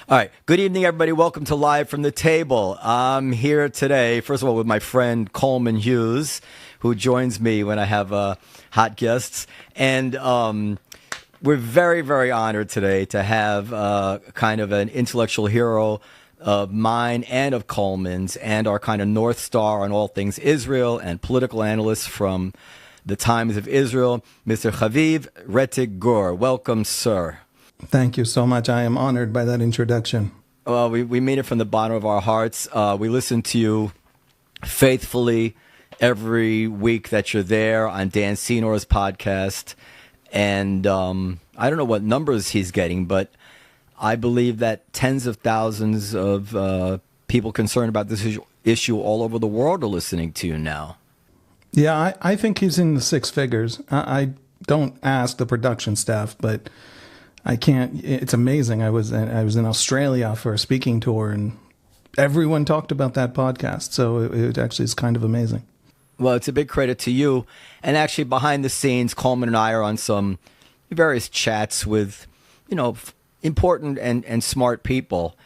All right. Good evening, everybody. Welcome to Live from the Table. I'm here today, first of all, with my friend Coleman Hughes, who joins me when I have hot guests. And we're very, very honored today to have kind of an intellectual hero of mine and of Coleman's and our kind of North Star on all things Israel and political analyst from the Times of Israel, Mr. Haviv Rettig Gur. Welcome, sir. Thank you so much. I am honored by that introduction. Well, we mean it from the bottom of our hearts. We listen to you faithfully every week that you're there on Dan Senor's podcast. And I don't know what numbers he's getting, but I believe that tens of thousands of people concerned about this issue all over the world are listening to you now. Yeah, I think he's in the six figures. I don't ask the production staff, but I can't. It's amazing. I was in Australia for a speaking tour, and everyone talked about that podcast. So it actually is kind of amazing. Well, it's a big credit to you. And actually, behind the scenes, Coleman and I are on some various chats with, important and smart people.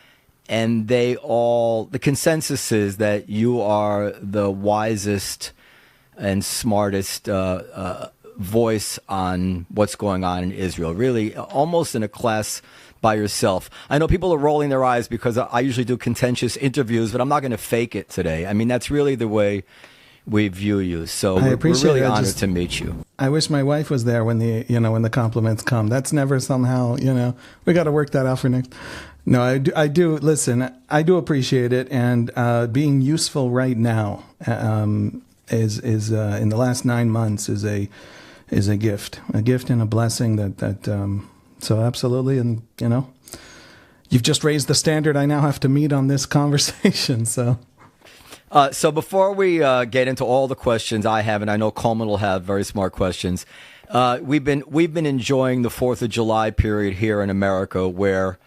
And the consensus is that you are the wisest and smartest voice on what's going on in Israel, really almost in a class by yourself. I know people are rolling their eyes because I usually do contentious interviews, but I'm not going to fake it today. I mean, that's really the way we view you. So we're really honored to meet you. I wish my wife was there when the compliments come. That's never somehow, we got to work that out for next. No, I do. Listen, I do appreciate it. And being useful right now is in the last 9 months is a gift and a blessing that so absolutely. And, you've just raised the standard I now have to meet on this conversation. So before we get into all the questions I have, and I know Coleman will have very smart questions, we've been enjoying the 4th of July period here in America where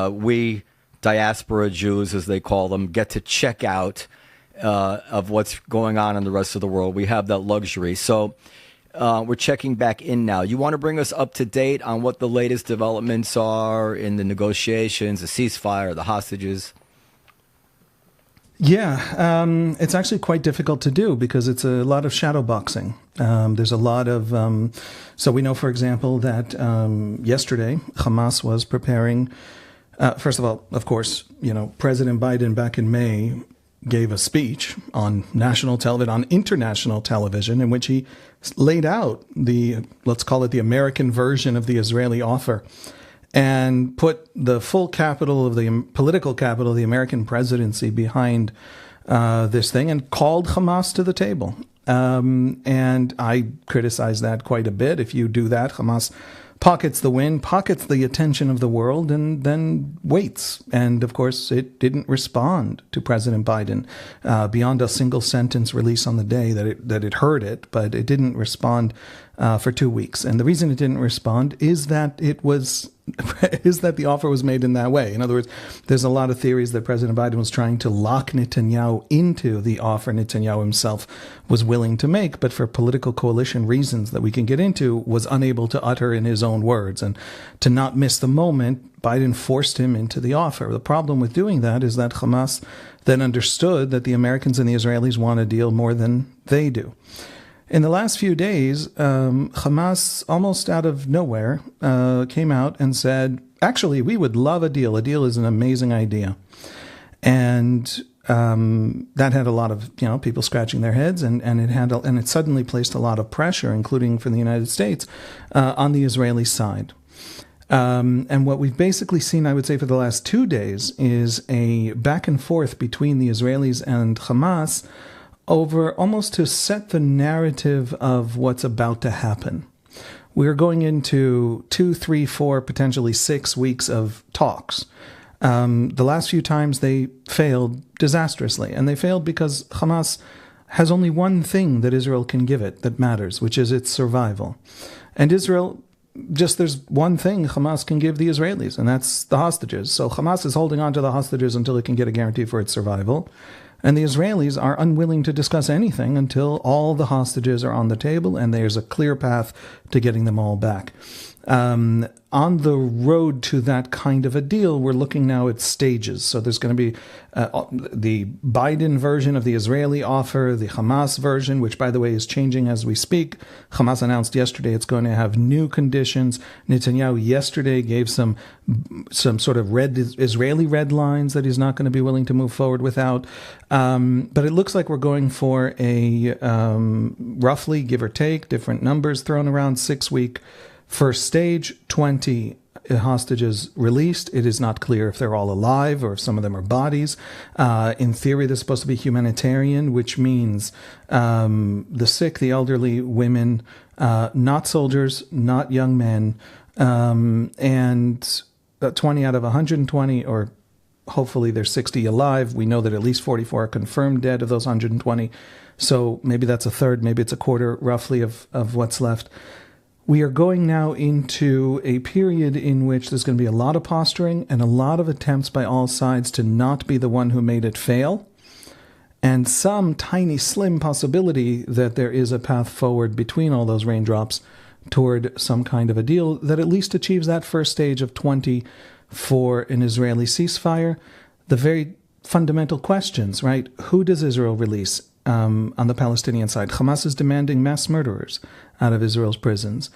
we diaspora Jews, as they call them, get to check out of what's going on in the rest of the world. We have that luxury. So we're checking back in now. You want to bring us up to date on what the latest developments are in the negotiations, the ceasefire, the hostages? Yeah, it's actually quite difficult to do because it's a lot of shadow boxing. There's a lot of, so we know, for example, that yesterday Hamas was preparing, first of all, of course, President Biden back in May gave a speech on national television, on international television, in which he laid out let's call it the American version of the Israeli offer, and put the full political capital of the American presidency behind this thing and called Hamas to the table. And I criticize that quite a bit. If you do that, Hamas pockets the win, pockets the attention of the world, and then waits. And, of course, it didn't respond to President Biden beyond a single sentence release on the day that it heard it, but it didn't respond for 2 weeks. And the reason it didn't respond is that the offer was made in that way. In other words, there's a lot of theories that President Biden was trying to lock Netanyahu into the offer Netanyahu himself was willing to make, but for political coalition reasons that we can get into, was unable to utter in his own words. And to not miss the moment, Biden forced him into the offer. The problem with doing that is that Hamas then understood that the Americans and the Israelis want a deal more than they do. In the last few days, Hamas, almost out of nowhere, came out and said, actually, we would love a deal. A deal is an amazing idea. And that had a lot of people scratching their heads, and it suddenly placed a lot of pressure, including from the United States, on the Israeli side. And what we've basically seen, I would say, for the last 2 days is a back and forth between the Israelis and Hamas over almost to set the narrative of what's about to happen. We're going into 2, 3, 4, potentially 6 weeks of talks. The last few times they failed disastrously, and they failed because Hamas has only one thing that Israel can give it that matters, which is its survival. And Israel, there's one thing Hamas can give the Israelis, and that's the hostages. So Hamas is holding on to the hostages until it can get a guarantee for its survival. And the Israelis are unwilling to discuss anything until all the hostages are on the table and there's a clear path to getting them all back. On the road to that kind of a deal, we're looking now at stages. So there's going to be the Biden version of the Israeli offer, the Hamas version, which, by the way, is changing as we speak. Hamas announced yesterday it's going to have new conditions. Netanyahu yesterday gave some sort of Israeli red lines that he's not going to be willing to move forward without. But it looks like we're going for a roughly, give or take, different numbers thrown around, 6-week first stage, 20 hostages released. It is not clear if they're all alive or if some of them are bodies. In theory, they're supposed to be humanitarian, which means the sick, the elderly, women, not soldiers, not young men, and 20 out of 120, or hopefully there's 60 alive. We know that at least 44 are confirmed dead of those 120. So maybe that's a third, maybe it's a quarter roughly of what's left. We are going now into a period in which there's going to be a lot of posturing and a lot of attempts by all sides to not be the one who made it fail, and some tiny, slim possibility that there is a path forward between all those raindrops toward some kind of a deal that at least achieves that first stage of 20 for an Israeli ceasefire. The very fundamental questions, right? Who does Israel release? On the Palestinian side, Hamas is demanding mass murderers out of Israel's prisons.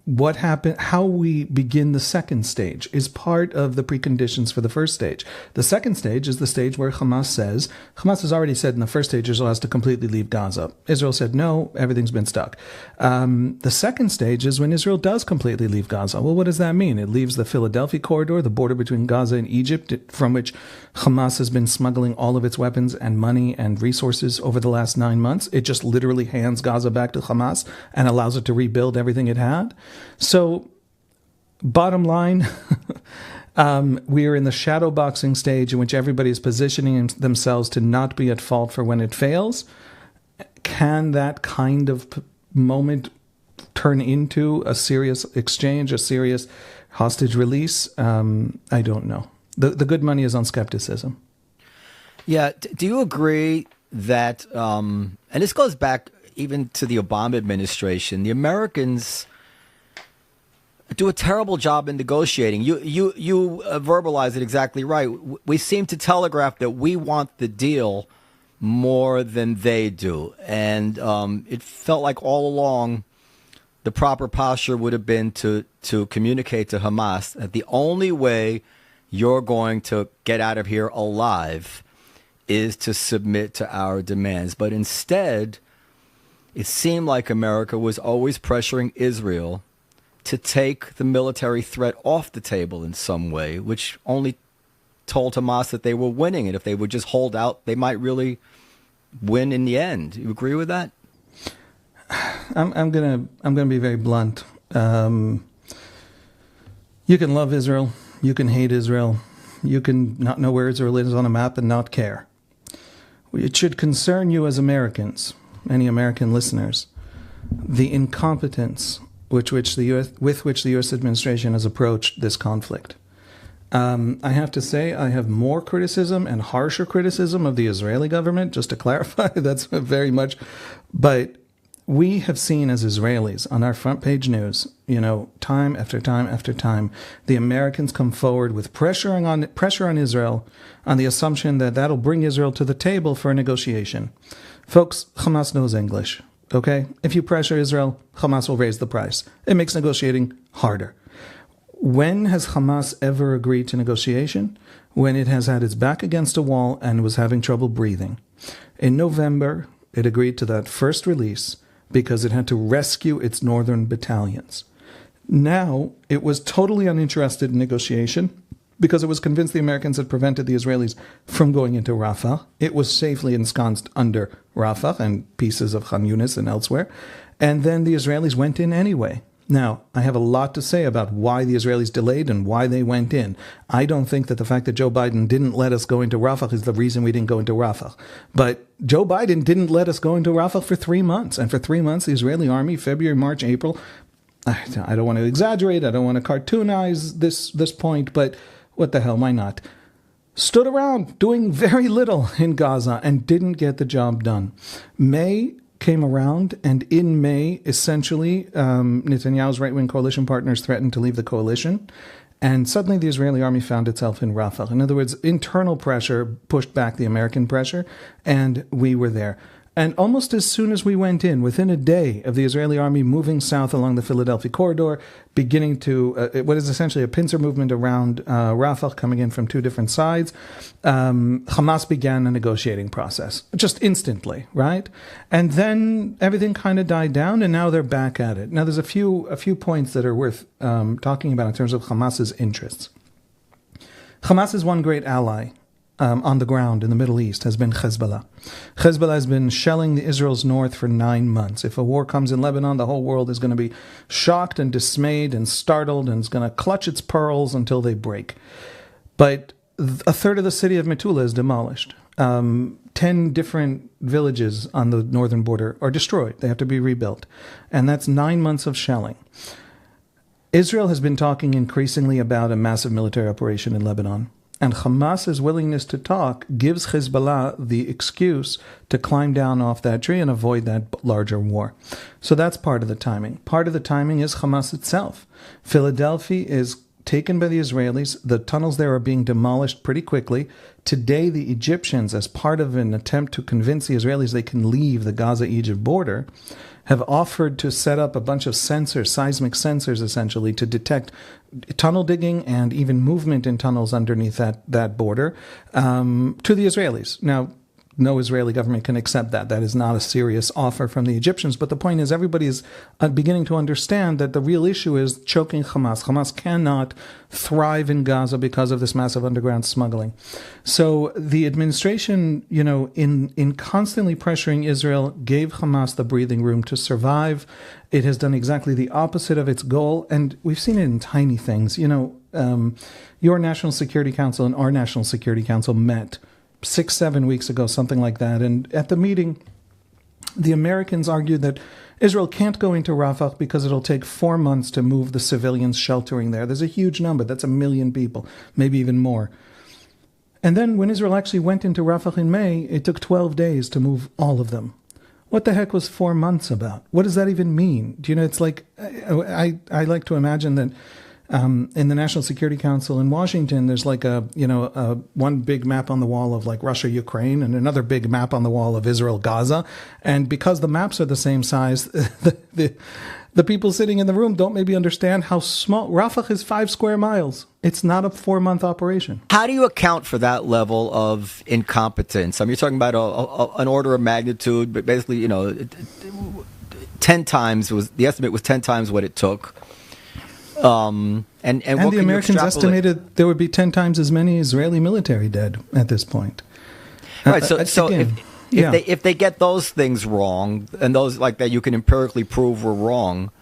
What happened? How we begin the second stage is part of the preconditions for the first stage. The second stage is the stage where Hamas has already said in the first stage Israel has to completely leave Gaza. Israel said no, everything's been stuck. The second stage is when Israel does completely leave Gaza. Well, what does that mean? It leaves the Philadelphia corridor, the border between Gaza and Egypt, from which Hamas has been smuggling all of its weapons and money and resources over the last 9 months. It just literally hands Gaza back to Hamas and allows it to rebuild everything it had. So, bottom line, we are in the shadow boxing stage in which everybody is positioning themselves to not be at fault for when it fails. Can that kind of moment turn into a serious exchange, a serious hostage release? I don't know. The good money is on skepticism. Yeah. Do you agree that, and this goes back even to the Obama administration, the Americans do a terrible job in negotiating. You verbalize it exactly right. We seem to telegraph that we want the deal more than they do. And it felt like all along the proper posture would have been to communicate to Hamas that the only way you're going to get out of here alive is to submit to our demands. But instead, it seemed like America was always pressuring Israel to take the military threat off the table in some way, which only told Hamas that they were winning, and if they would just hold out, they might really win in the end. You agree with that? I'm gonna be very blunt. You can love Israel, you can hate Israel, you can not know where Israel is on a map and not care. It should concern you as Americans, any American listeners, the incompetence with which the U.S. administration has approached this conflict. I have to say I have more criticism and harsher criticism of the Israeli government, just to clarify, that's very much, but we have seen as Israelis on our front page news, time after time after time, the Americans come forward with pressure on Israel on the assumption that that'll bring Israel to the table for a negotiation. Folks, Hamas knows English. Okay? If you pressure Israel, Hamas will raise the price. It makes negotiating harder. When has Hamas ever agreed to negotiation? When it has had its back against a wall and was having trouble breathing. In November, it agreed to that first release because it had to rescue its northern battalions. Now, it was totally uninterested in negotiation because it was convinced the Americans had prevented the Israelis from going into Rafah. It was safely ensconced under Rafah and pieces of Khan Yunis and elsewhere. And then the Israelis went in anyway. Now, I have a lot to say about why the Israelis delayed and why they went in. I don't think that the fact that Joe Biden didn't let us go into Rafah is the reason we didn't go into Rafah. But Joe Biden didn't let us go into Rafah for 3 months. And for 3 months, the Israeli army, February, March, April, I don't want to exaggerate, I don't want to cartoonize this point, but what the hell, why not? Stood around doing very little in Gaza and didn't get the job done. May came around, and in May, essentially, Netanyahu's right-wing coalition partners threatened to leave the coalition, and suddenly the Israeli army found itself in Rafah. In other words, internal pressure pushed back the American pressure, and we were there. And almost as soon as we went in, within a day of the Israeli army moving south along the Philadelphia corridor, beginning to what is essentially a pincer movement around Rafah, coming in from two different sides, Hamas began a negotiating process, just instantly, right? And then everything kind of died down, and now they're back at it. Now, there's a few points that are worth talking about in terms of Hamas's interests. Hamas is one great ally on the ground in the Middle East, has been Hezbollah. Hezbollah has been shelling Israel's north for 9 months. If a war comes in Lebanon, the whole world is going to be shocked and dismayed and startled, and is going to clutch its pearls until they break. But a third of the city of Metula is demolished. 10 different villages on the northern border are destroyed. They have to be rebuilt. And that's 9 months of shelling. Israel has been talking increasingly about a massive military operation in Lebanon. And Hamas's willingness to talk gives Hezbollah the excuse to climb down off that tree and avoid that larger war. So that's part of the timing. Part of the timing is Hamas itself. Philadelphia is taken by the Israelis. The tunnels there are being demolished pretty quickly. Today, the Egyptians, as part of an attempt to convince the Israelis they can leave the Gaza-Egypt border, have offered to set up a bunch of sensors, seismic sensors essentially, to detect tunnel digging and even movement in tunnels underneath that border to the Israelis. Now, no Israeli government can accept that. That is not a serious offer from the Egyptians. But the point is, everybody is beginning to understand that the real issue is choking Hamas. Hamas cannot thrive in Gaza because of this massive underground smuggling. So the administration, in constantly pressuring Israel, gave Hamas the breathing room to survive. It has done exactly the opposite of its goal. And we've seen it in tiny things. Your National Security Council and our National Security Council met 6-7 weeks ago, something like that. And at the meeting, the Americans argued that Israel can't go into Rafah because it'll take 4 months to move the civilians sheltering there. There's a huge number. That's 1 million people, maybe even more. And then when Israel actually went into Rafah in May, it took 12 days to move all of them. What the heck was 4 months about? What does that even mean? It's like, I like to imagine that in the National Security Council in Washington, there's like one big map on the wall of like Russia, Ukraine, and another big map on the wall of Israel, Gaza. And because the maps are the same size, the people sitting in the room don't maybe understand how small. Rafah is 5 square miles. It's not a 4-month operation. How do you account for that level of incompetence? I mean, you're talking about an order of magnitude, but basically, 10 times the estimate was 10 times what it took. And the Americans estimated there would be 10 times as many Israeli military dead at this point. Right. So again, if they get those things wrong, and those like that you can empirically prove were wrong,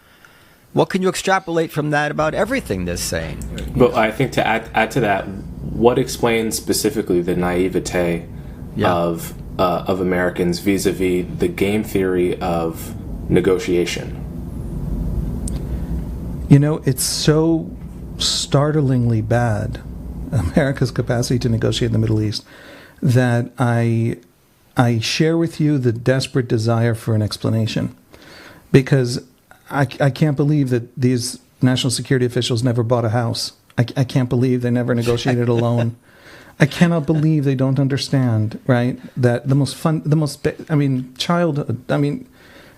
what can you extrapolate from that about everything they're saying? But I think to add to that, what explains specifically the naivete of Americans vis-a-vis the game theory of negotiation? It's so startlingly bad, America's capacity to negotiate in the Middle East, that I share with you the desperate desire for an explanation. Because I can't believe that these national security officials never bought a house. I can't believe they never negotiated a loan. I cannot believe they don't understand, right, that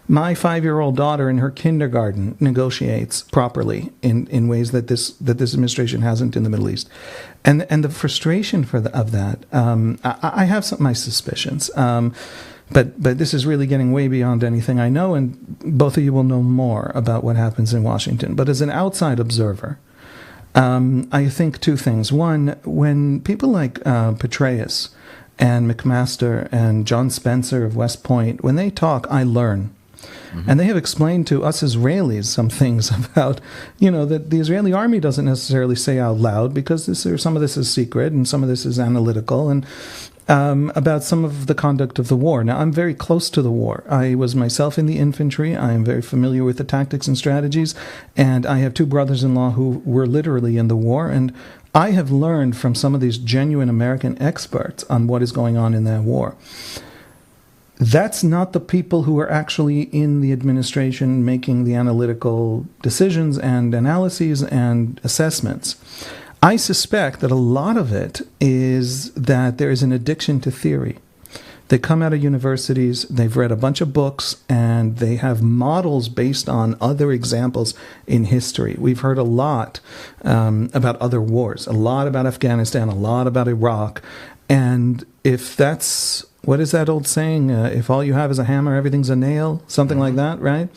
my 5-year-old daughter in her kindergarten negotiates properly in ways that this administration hasn't in the Middle East, and the frustration of that. I have my suspicions, but this is really getting way beyond anything I know, and both of you will know more about what happens in Washington. But as an outside observer, I think two things. One, when people like Petraeus and McMaster and John Spencer of West Point, when they talk, I learn. Mm-hmm. And they have explained to us Israelis some things about, that the Israeli army doesn't necessarily say out loud, because some of this is secret and some of this is analytical, and about some of the conduct of the war. Now, I'm very close to the war. I was myself in the infantry. I am very familiar with the tactics and strategies, and I have 2 brothers-in-law who were literally in the war, and I have learned from some of these genuine American experts on what is going on in that war. that's not the people who are actually in the administration making the analytical decisions and analyses and assessments. I suspect that a lot of it is that there is an addiction to theory. They come out of universities, they've read a bunch of books, and they have models based on other examples in history. We've heard a lot about other wars, a lot about Afghanistan, a lot about Iraq. And if that's, what is that old saying? If all you have is a hammer, everything's a nail, something like that, right?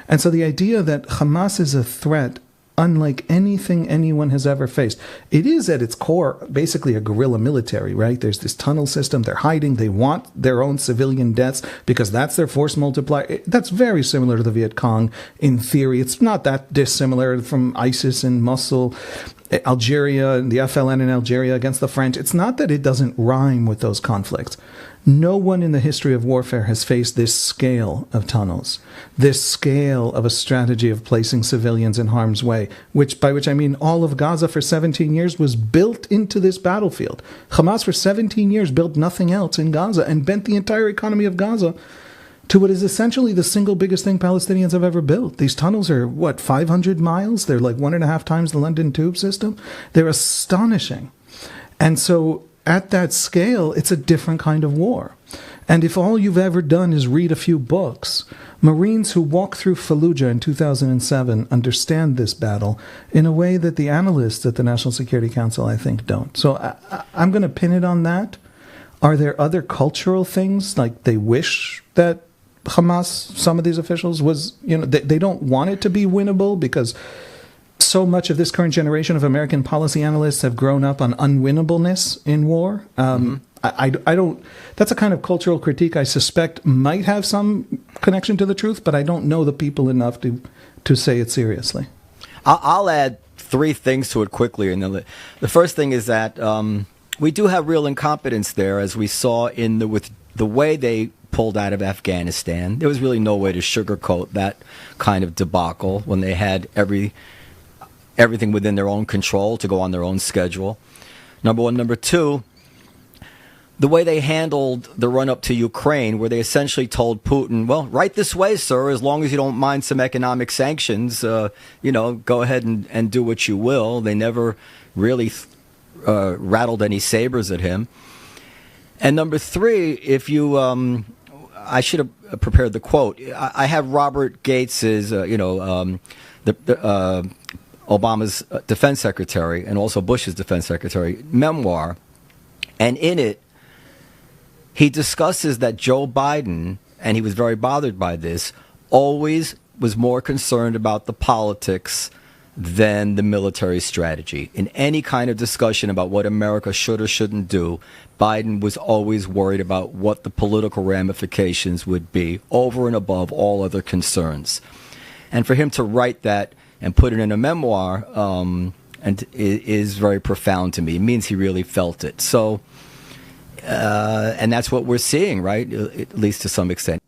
And so the idea that Hamas is a threat unlike anything anyone has ever faced. It is at its core basically a guerrilla military, right? There's this tunnel system. They're hiding. They want their own civilian deaths because that's their force multiplier. That's very similar to the Viet Cong in theory. It's not that dissimilar from ISIS and Mosul, Algeria, and the FLN in Algeria against the French. It's not that it doesn't rhyme with those conflicts. No one in the history of warfare has faced this scale of tunnels, this scale of a strategy of placing civilians in harm's way, by which I mean all of Gaza for 17 years was built into this battlefield. Hamas for 17 years built nothing else in Gaza and bent the entire economy of Gaza to what is essentially the single biggest thing Palestinians have ever built. These tunnels are, 500 miles? They're like 1.5 times the London Tube system. They're astonishing. And so at that scale, it's a different kind of war. And if all you've ever done is read a few books, Marines who walked through Fallujah in 2007 understand this battle in a way that the analysts at the National Security Council, I think, don't. So I'm going to pin it on that. Are there other cultural things, like they wish that Hamas, some of these officials, was, they don't want it to be winnable because so much of this current generation of American policy analysts have grown up on unwinnableness in war. I don't. That's a kind of cultural critique I suspect might have some connection to the truth, but I don't know the people enough to say it seriously. I'll add 3 things to it quickly. And the first thing is that we do have real incompetence there, as we saw with the way they pulled out of Afghanistan. There was really no way to sugarcoat that kind of debacle when they had everything within their own control to go on their own schedule. Number one. Number two, the way they handled the run-up to Ukraine, where they essentially told Putin, well, right this way, sir, as long as you don't mind some economic sanctions, go ahead and do what you will. They never really rattled any sabers at him. And number 3, if you, I should have prepared the quote. I have Robert Gates's, Obama's defense secretary and also Bush's defense secretary memoir. And in it, he discusses that Joe Biden, and he was very bothered by this, always was more concerned about the politics than the military strategy. In any kind of discussion about what America should or shouldn't do, Biden was always worried about what the political ramifications would be over and above all other concerns. And for him to write that and put it in a memoir is very profound to me. It means he really felt it. So, and that's what we're seeing, right? At least to some extent.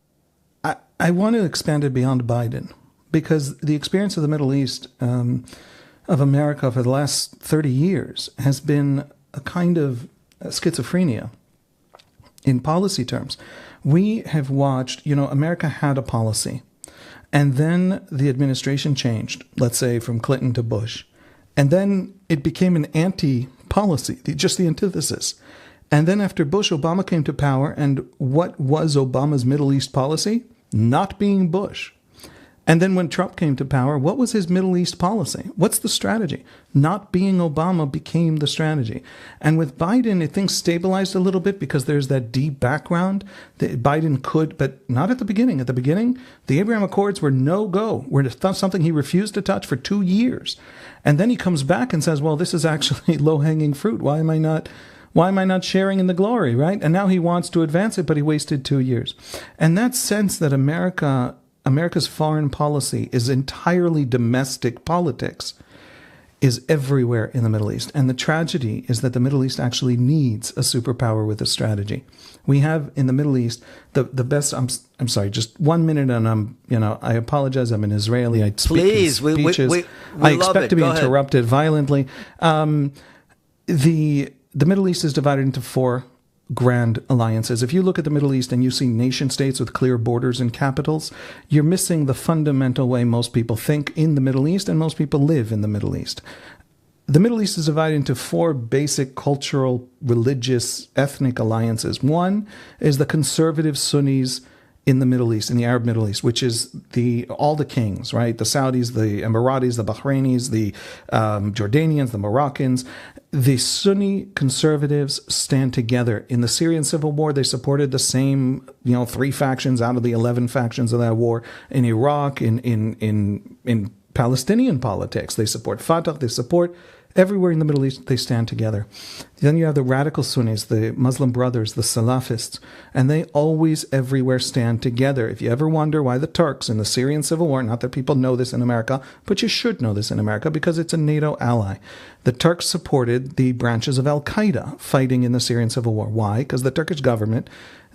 I want to expand it beyond Biden, because the experience of the Middle East, of America for the last 30 years has been a kind of schizophrenia in policy terms. We have watched, America had a policy, and then the administration changed, let's say from Clinton to Bush, and then it became an anti-policy, just the antithesis. And then after Bush, Obama came to power, and what was Obama's Middle East policy? Not being Bush. And then when Trump came to power, what was his Middle East policy? What's the strategy? Not being Obama became the strategy. And with Biden, things stabilized a little bit because there's that deep background that Biden could, but not at the beginning. At the beginning, the Abraham Accords were no-go, were something he refused to touch for 2 years. And then he comes back and says, well, this is actually low-hanging fruit. Why am I not sharing in the glory, right? And now he wants to advance it, but he wasted 2 years. And that sense that America's foreign policy is entirely domestic politics is everywhere in the Middle East. And the tragedy is that the Middle East actually needs a superpower with a strategy. We have in the Middle East the best. I'm sorry, just 1 minute, and I apologize. I'm an Israeli. I speak Please, in speeches. we I expect to be Go interrupted violently. The Middle East is divided into 4 grand alliances. If you look at the Middle East and you see nation states with clear borders and capitals, you're missing the fundamental way most people think in the Middle East and most people live in the Middle East. The Middle East is divided into four basic cultural, religious, ethnic alliances. One is the conservative Sunnis in the Middle East, in the Arab Middle East, which is all the kings, right? The Saudis, the Emiratis, the Bahrainis, the Jordanians, the Moroccans. The Sunni conservatives stand together. In the Syrian civil war, they supported the same, 3 factions out of the 11 factions of that war. In Iraq, in Palestinian politics, they support Fatah, they support everywhere in the Middle East, they stand together. Then you have the radical Sunnis, the Muslim Brothers, the Salafists, and they always everywhere stand together. If you ever wonder why the Turks in the Syrian civil war, not that people know this in America, but you should know this in America because it's a NATO ally. The Turks supported the branches of Al-Qaeda fighting in the Syrian civil war. Why? Because the Turkish government,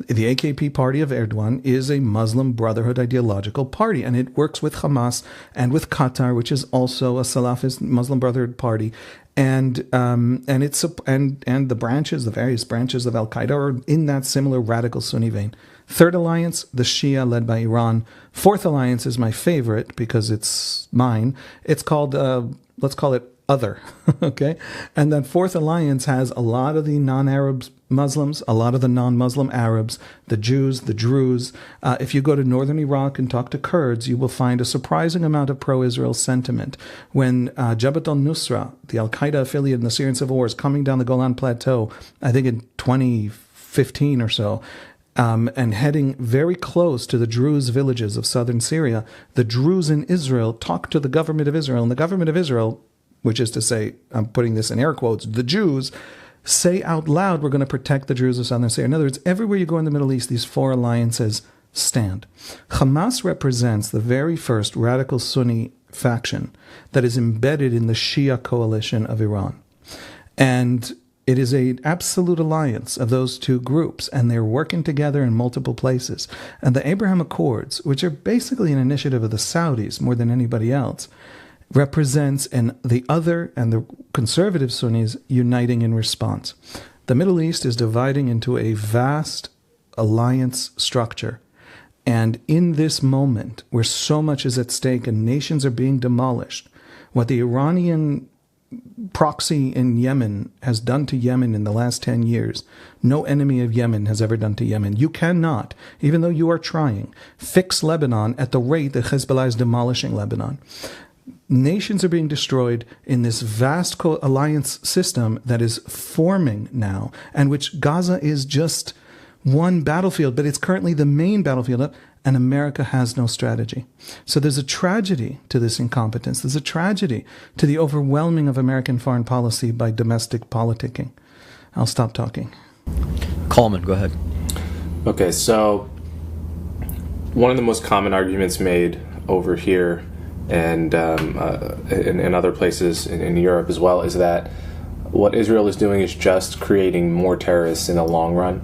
the AKP party of Erdogan, is a Muslim Brotherhood ideological party, and it works with Hamas and with Qatar, which is also a Salafist Muslim Brotherhood party, and the branches, the various branches of Al Qaeda, are in that similar radical Sunni vein. Third alliance, the Shia led by Iran. Fourth alliance is my favorite because it's mine. It's called let's call it other, okay? And that fourth alliance has a lot of the non-Arab Muslims, a lot of the non-Muslim Arabs, the Jews, the Druze. If you go to northern Iraq and talk to Kurds, you will find a surprising amount of pro-Israel sentiment. When Jabhat al-Nusra, the Al-Qaeda affiliate in the Syrian civil war, is coming down the Golan Plateau, I think in 2015 or so, and heading very close to the Druze villages of southern Syria, the Druze in Israel talk to the government of Israel, and the government of Israel, which is to say, I'm putting this in air quotes, the Jews, say out loud, we're going to protect the Jews of southern Syria. In other words, everywhere you go in the Middle East, these four alliances stand. Hamas represents the very first radical Sunni faction that is embedded in the Shia coalition of Iran. And it is an absolute alliance of those two groups, and they're working together in multiple places. And the Abraham Accords, which are basically an initiative of the Saudis more than anybody else, represents the other and the conservative Sunnis uniting in response. The Middle East is dividing into a vast alliance structure. And in this moment, where so much is at stake and nations are being demolished, what the Iranian proxy in Yemen has done to Yemen in the last 10 years, no enemy of Yemen has ever done to Yemen. You cannot, even though you are trying, fix Lebanon at the rate that Hezbollah is demolishing Lebanon. Nations are being destroyed in this vast alliance system that is forming now, and which Gaza is just one battlefield, but it's currently the main battlefield, and America has no strategy. So there's a tragedy to this incompetence. There's a tragedy to the overwhelming of American foreign policy by domestic politicking. I'll stop talking. Coleman, go ahead. Okay, so one of the most common arguments made over here and in other places in Europe as well is that what Israel is doing is just creating more terrorists in the long run,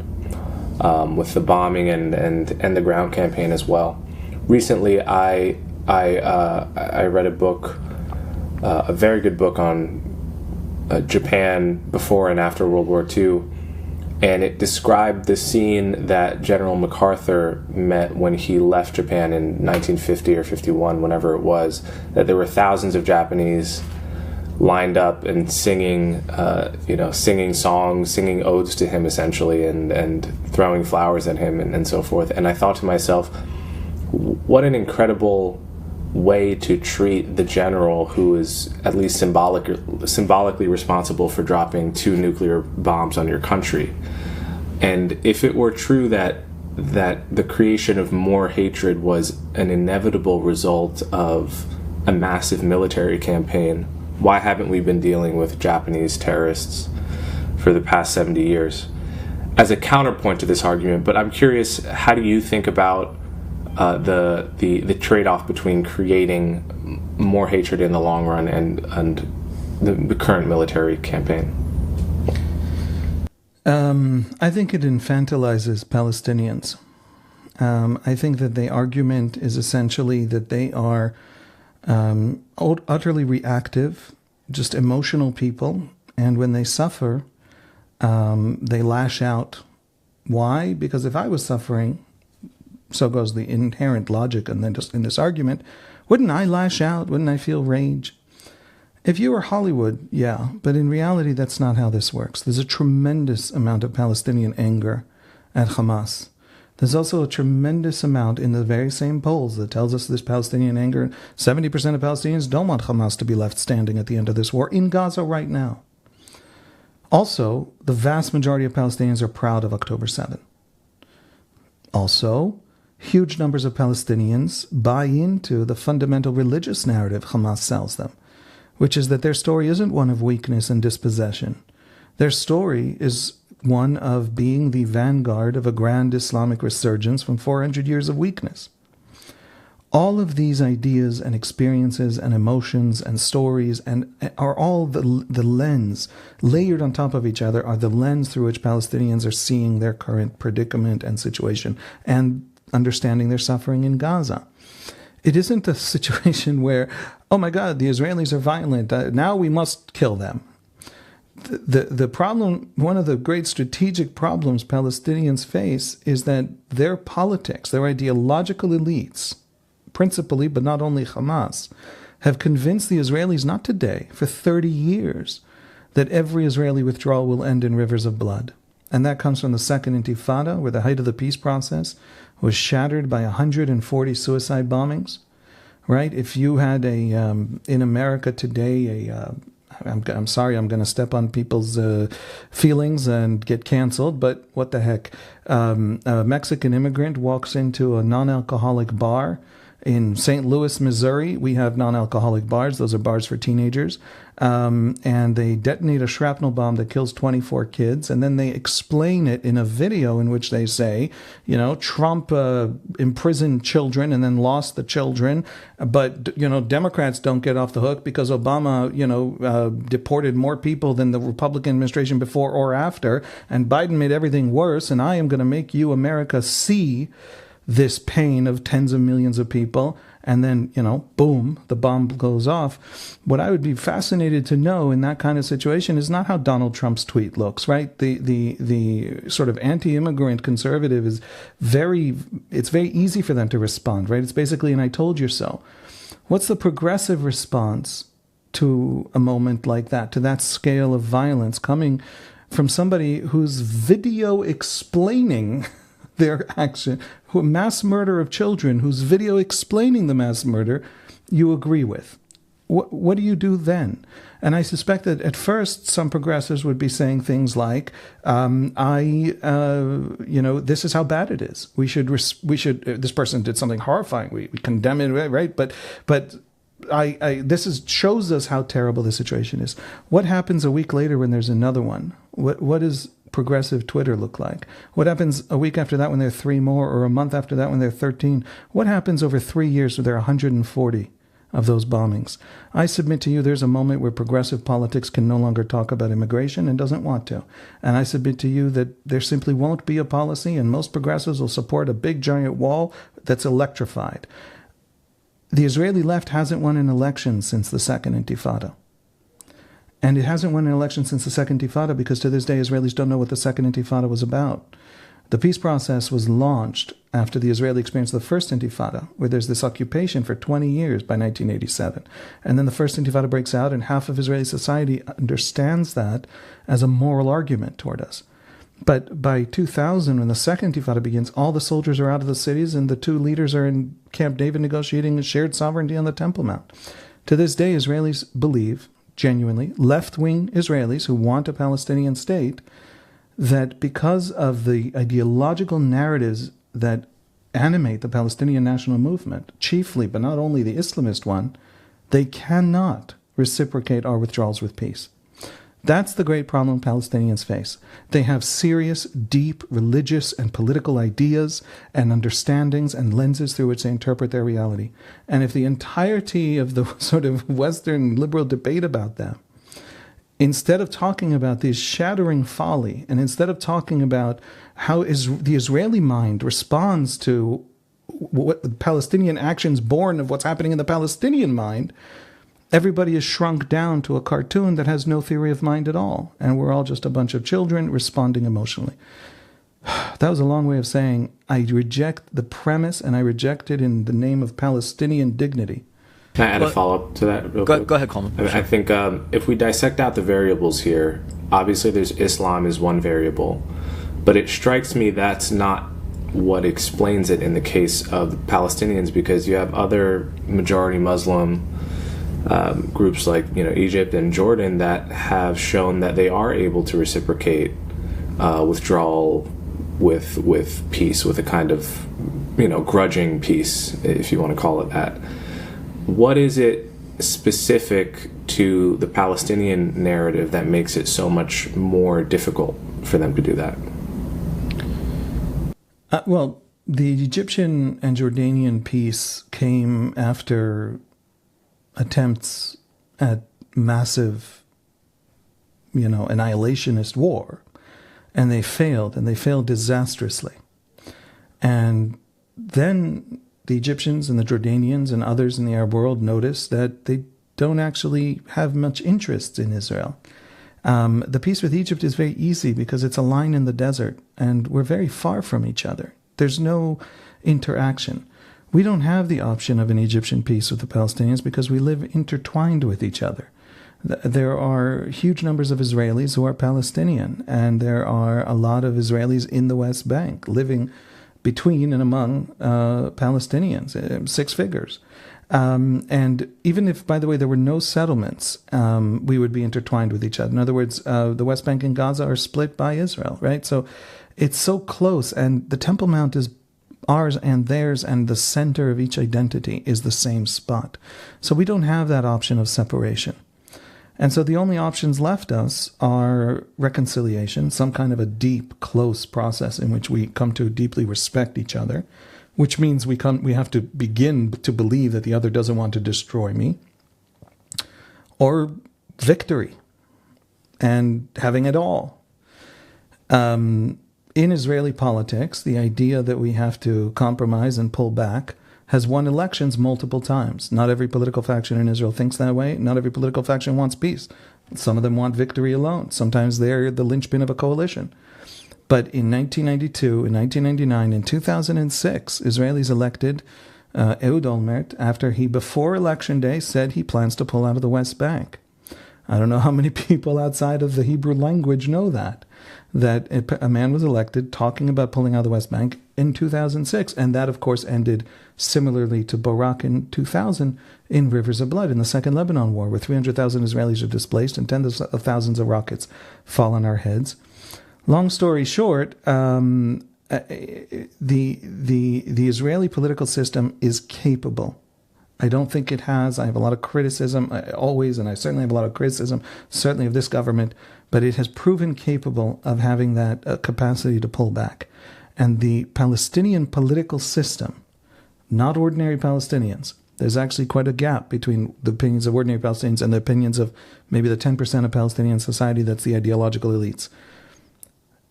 with the bombing and the ground campaign as well. Recently, I read a book, a very good book on Japan before and after World War II, and it described the scene that General MacArthur met when he left Japan in 1950 or 51, whenever it was, that there were thousands of Japanese lined up and singing songs, singing odes to him essentially, and throwing flowers at him and so forth. And I thought to myself, what an incredible way to treat the general who is at least symbolically responsible for dropping 2 nuclear bombs on your country. And if it were true that the creation of more hatred was an inevitable result of a massive military campaign, why haven't we been dealing with Japanese terrorists for the past 70 years? As a counterpoint to this argument, but I'm curious, how do you think about the trade-off between creating more hatred in the long run and the current military campaign? I think it infantilizes Palestinians. I think that the argument is essentially that they are utterly reactive, just emotional people, and when they suffer, they lash out Why? Because if I was suffering, so goes the inherent logic and then just in this argument, wouldn't I lash out? Wouldn't I feel rage? If you were Hollywood, yeah, but in reality, that's not how this works. There's a tremendous amount of Palestinian anger at Hamas. There's also a tremendous amount in the very same polls that tells us this Palestinian anger. 70% of Palestinians don't want Hamas to be left standing at the end of this war in Gaza right now. Also, the vast majority of Palestinians are proud of October 7. Also, huge numbers of Palestinians buy into the fundamental religious narrative Hamas sells them, which is that their story isn't one of weakness and dispossession. Their story is one of being the vanguard of a grand Islamic resurgence from 400 years of weakness. All of these ideas and experiences and emotions and stories and are all the lens, layered on top of each other, are the lens through which Palestinians are seeing their current predicament and situation and understanding their suffering in Gaza. It isn't a situation where, oh my God, the Israelis are violent, now we must kill them. The problem, one of the great strategic problems Palestinians face is that their politics, their ideological elites, principally, but not only Hamas, have convinced the Israelis, not today, for 30 years, that every Israeli withdrawal will end in rivers of blood. And that comes from the Second Intifada, where the height of the peace process was shattered by 140 suicide bombings. Right? If you had in America today, I'm sorry, I'm going to step on people's feelings and get canceled, but what the heck? A Mexican immigrant walks into a non-alcoholic bar in St. Louis, Missouri. We have non-alcoholic bars. Those are bars for teenagers. And they detonate a shrapnel bomb that kills 24 kids. And then they explain it in a video in which they say, you know, Trump imprisoned children and then lost the children. But, you know, Democrats don't get off the hook because Obama, deported more people than the Republican administration before or after. And Biden made everything worse. And I am going to make you, America, see this pain of tens of millions of people, and then, boom, the bomb goes off. What I would be fascinated to know in that kind of situation is not how Donald Trump's tweet looks, right? The sort of anti-immigrant conservative it's very easy for them to respond, right? It's basically, and I told you so. What's the progressive response to a moment like that, to that scale of violence coming from somebody whose video explaining their action, mass murder of children, whose video explaining the mass murder you agree with? What do you do then? And I suspect that at first some progressives would be saying things like, this is how bad it is. We should. This person did something horrifying. We condemn it, right? But shows us how terrible the situation is. What happens a week later when there's another one? What does progressive Twitter look like? What happens a week after that when there are 3 more, or a month after that when there are 13? What happens over 3 years when there are 140 of those bombings? I submit to you there's a moment where progressive politics can no longer talk about immigration and doesn't want to. And I submit to you that there simply won't be a policy, and most progressives will support a big giant wall that's electrified. The Israeli left hasn't won an election since the Second Intifada. And it hasn't won an election since the Second Intifada because to this day Israelis don't know what the Second Intifada was about. The peace process was launched after the Israeli experience of the First Intifada, where there's this occupation for 20 years by 1987. And then the First Intifada breaks out, and half of Israeli society understands that as a moral argument toward us. But by 2000, when the Second Intifada begins, all the soldiers are out of the cities, and the 2 leaders are in Camp David negotiating a shared sovereignty on the Temple Mount. To this day, Israelis believe, genuinely, left-wing Israelis who want a Palestinian state, that because of the ideological narratives that animate the Palestinian national movement, chiefly, but not only the Islamist one, they cannot reciprocate our withdrawals with peace. That's the great problem Palestinians face. They have serious, deep religious and political ideas and understandings and lenses through which they interpret their reality. And if the entirety of the sort of Western liberal debate about them, instead of talking about this shattering folly, and instead of talking about how the Israeli mind responds to what Palestinian actions born of what's happening in the Palestinian mind, everybody is shrunk down to a cartoon that has no theory of mind at all. And we're all just a bunch of children responding emotionally. That was a long way of saying I reject the premise, and I reject it in the name of Palestinian dignity. Can I add a follow-up to that real quick? Go ahead, Coleman. I think if we dissect out the variables here, obviously there's Islam is one variable, but it strikes me that's not what explains it in the case of the Palestinians, because you have other majority Muslim groups like Egypt and Jordan that have shown that they are able to reciprocate withdrawal with peace, with a kind of grudging peace, if you want to call it that. What is it specific to the Palestinian narrative that makes it so much more difficult for them to do that? Well, the Egyptian and Jordanian peace came after attempts at massive, annihilationist war, and they failed disastrously. And then the Egyptians and the Jordanians and others in the Arab world noticed that they don't actually have much interest in Israel. The peace with Egypt is very easy because it's a line in the desert, and we're very far from each other. There's no interaction. We don't have the option of an Egyptian peace with the Palestinians because we live intertwined with each other. There are huge numbers of Israelis who are Palestinian, and there are a lot of Israelis in the West Bank living between and among Palestinians, 6 figures. And even if, by the way, there were no settlements, we would be intertwined with each other. In other words, the West Bank and Gaza are split by Israel, right? So it's so close, and the Temple Mount is ours and theirs, and the center of each identity is the same spot. So we don't have that option of separation. And so the only options left us are reconciliation, some kind of a deep, close process in which we come to deeply respect each other, which means we have to begin to believe that the other doesn't want to destroy me, or victory, and having it all. In Israeli politics, the idea that we have to compromise and pull back has won elections multiple times. Not every political faction in Israel thinks that way. Not every political faction wants peace. Some of them want victory alone. Sometimes they're the linchpin of a coalition. But in 1992, in 1999, in 2006, Israelis elected Ehud Olmert after he, before Election Day, said he plans to pull out of the West Bank. I don't know how many people outside of the Hebrew language know that a man was elected talking about pulling out of the West Bank in 2006. And that, of course, ended similarly to Barak in 2000 in Rivers of Blood in the Second Lebanon War, where 300,000 Israelis are displaced and tens of thousands of rockets fall on our heads. Long story short, the Israeli political system is capable. I don't think it has. I have a lot of criticism, always, and I certainly have a lot of criticism, certainly of this government, but it has proven capable of having that capacity to pull back. And the Palestinian political system, not ordinary Palestinians, there's actually quite a gap between the opinions of ordinary Palestinians and the opinions of maybe the 10% of Palestinian society that's the ideological elites,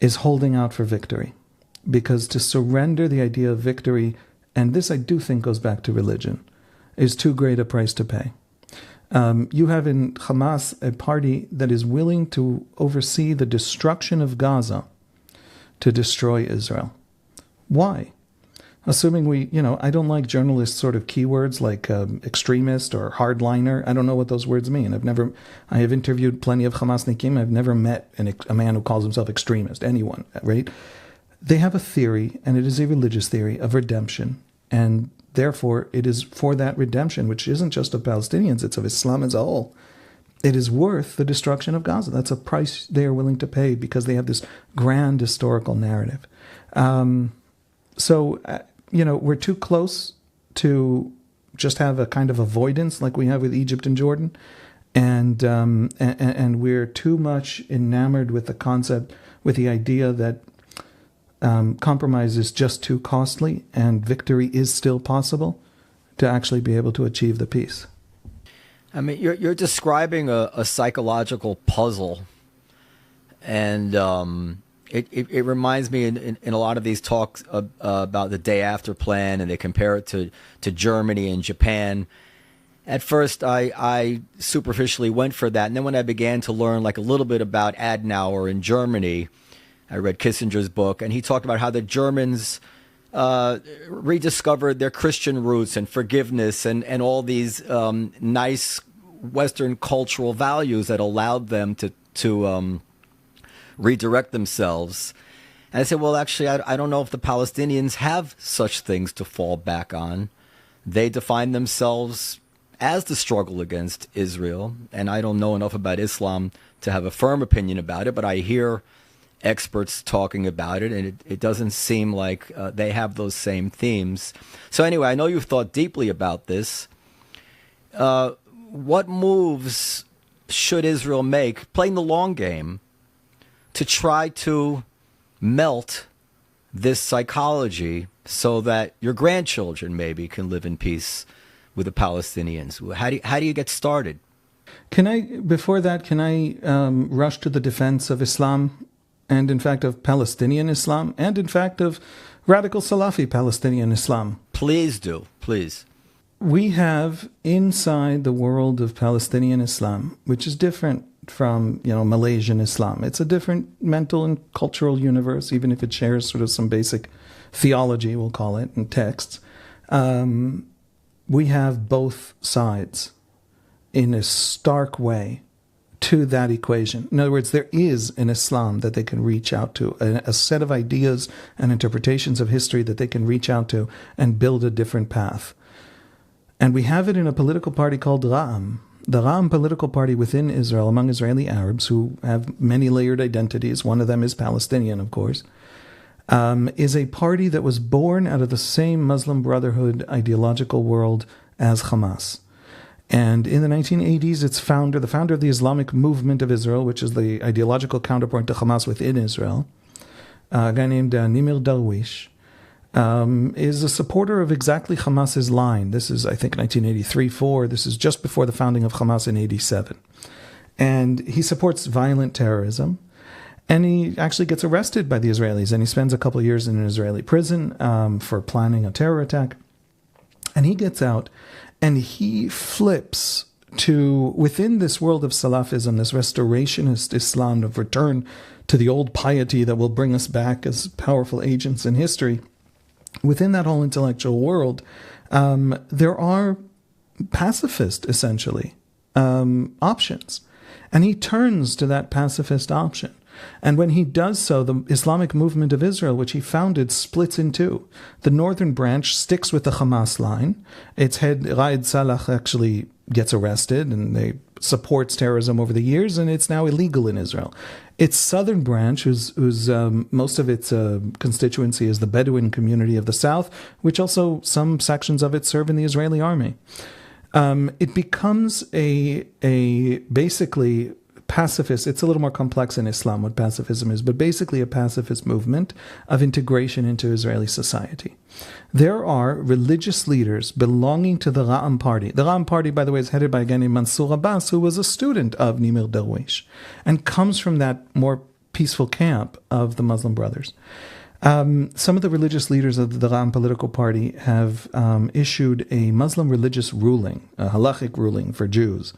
is holding out for victory. Because to surrender the idea of victory, and this I do think goes back to religion, is too great a price to pay. You have in Hamas a party that is willing to oversee the destruction of Gaza to destroy Israel. Why? Assuming I don't like journalists' sort of keywords like extremist or hardliner. I don't know what those words mean. I have interviewed plenty of Hamasnikim. I've never met a man who calls himself extremist, anyone, right? They have a theory, and it is a religious theory of redemption. And therefore, it is for that redemption, which isn't just of Palestinians, it's of Islam as a whole. It is worth the destruction of Gaza. That's a price they are willing to pay because they have this grand historical narrative. We're too close to just have a kind of avoidance like we have with Egypt and Jordan. And we're too much enamored with the concept, with the idea that compromise is just too costly and victory is still possible to actually be able to achieve the peace. I mean, you're describing a psychological puzzle, and it reminds me in a lot of these talks about the day after plan, and they compare it to Germany and Japan. At first, I superficially went for that, and then when I began to learn like a little bit about Adenauer in Germany, I read Kissinger's book, and he talked about how the Germans rediscovered their Christian roots and forgiveness and all these nice Western cultural values that allowed them to redirect themselves. And I said, well, actually, I don't know if the Palestinians have such things to fall back on. They define themselves as the struggle against Israel, and I don't know enough about Islam to have a firm opinion about it, but I hear experts talking about it, and it doesn't seem like they have those same themes. So anyway, I know you've thought deeply about this. What moves should Israel make, playing the long game, to try to melt this psychology so that your grandchildren maybe can live in peace with the Palestinians? How do you get started? Before that, can I rush to the defense of Islam, and in fact of Palestinian Islam, and in fact of radical Salafi Palestinian Islam? Please do, please. We have inside the world of Palestinian Islam, which is different from Malaysian Islam. It's a different mental and cultural universe, even if it shares sort of some basic theology, we'll call it, and texts. We have both sides in a stark way to that equation. In other words, there is an Islam that they can reach out to, a set of ideas and interpretations of history that they can reach out to and build a different path. And we have it in a political party called Ra'am. The Ra'am political party within Israel, among Israeli Arabs who have many layered identities, one of them is Palestinian, of course, is a party that was born out of the same Muslim Brotherhood ideological world as Hamas. And in the 1980s, its founder, the founder of the Islamic Movement of Israel, which is the ideological counterpart to Hamas within Israel, a guy named Nimir Darwish, is a supporter of exactly Hamas's line. This is, I think, 1983-4. This is just before the founding of Hamas in 87. And he supports violent terrorism. And he actually gets arrested by the Israelis. And he spends a couple of years in an Israeli prison for planning a terror attack. And he gets out and he flips to, within this world of Salafism, this restorationist Islam of return to the old piety that will bring us back as powerful agents in history. Within that whole intellectual world, there are pacifist, essentially, options. And he turns to that pacifist option. And when he does so, the Islamic Movement of Israel, which he founded, splits in two. The northern branch sticks with the Hamas line. Its head, Raed Salah, actually gets arrested, and they supports terrorism over the years, and it's now illegal in Israel. Its southern branch, whose most of its constituency is the Bedouin community of the south, which also some sections of it serve in the Israeli army. It becomes a basically pacifist. It's a little more complex in Islam what pacifism is, but basically a pacifist movement of integration into Israeli society. There are religious leaders belonging to the Ra'am party. The Ra'am party, by the way, is headed by a guy named Mansour Abbas, who was a student of Nimir Darwish and comes from that more peaceful camp of the Muslim Brothers. Some of the religious leaders of the Ra'am political party have issued a Muslim religious ruling, a halachic ruling for Jews,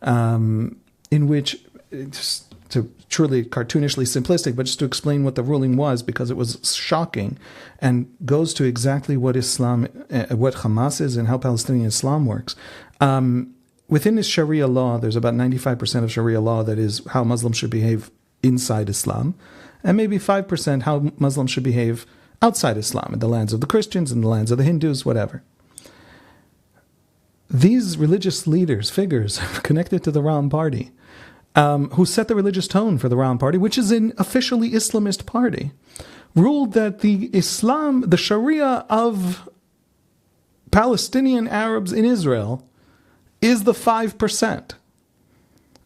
in which, just to truly cartoonishly simplistic, but just to explain what the ruling was, because it was shocking and goes to exactly what Islam, what Hamas is and how Palestinian Islam works. Within this Sharia law, there's about 95% of Sharia law that is how Muslims should behave inside Islam, and maybe 5% how Muslims should behave outside Islam, in the lands of the Christians, in the lands of the Hindus, whatever. These religious leaders, figures connected to the Ra'am party, who set the religious tone for the Ra'am party, which is an officially Islamist party, ruled that the Sharia of Palestinian Arabs in Israel is the 5%.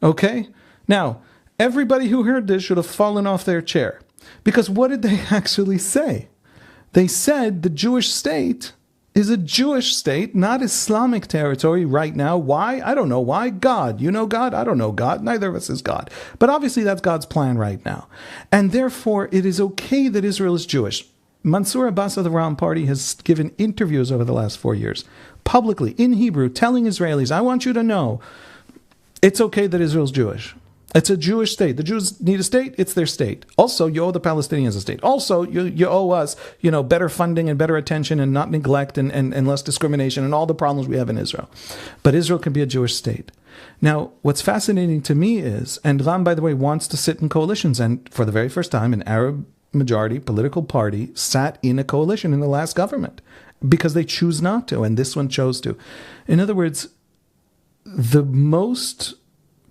Okay? Now, everybody who heard this should have fallen off their chair. Because what did they actually say? They said the Jewish state is a Jewish state, not Islamic territory right now. Why? I don't know why. God. You know God? I don't know God. Neither of us is God. But obviously that's God's plan right now. And therefore it is okay that Israel is Jewish. Mansour Abbas of the Ra'am party has given interviews over the last 4 years, publicly, in Hebrew, telling Israelis, I want you to know, it's okay that Israel's Jewish. It's a Jewish state. The Jews need a state. It's their state. Also, you owe the Palestinians a state. Also, you owe us, better funding and better attention and not neglect and less discrimination and all the problems we have in Israel. But Israel can be a Jewish state. Now, what's fascinating to me is, and Ram, by the way, wants to sit in coalitions, and for the very first time, an Arab majority political party sat in a coalition in the last government because they choose not to, and this one chose to. In other words, the most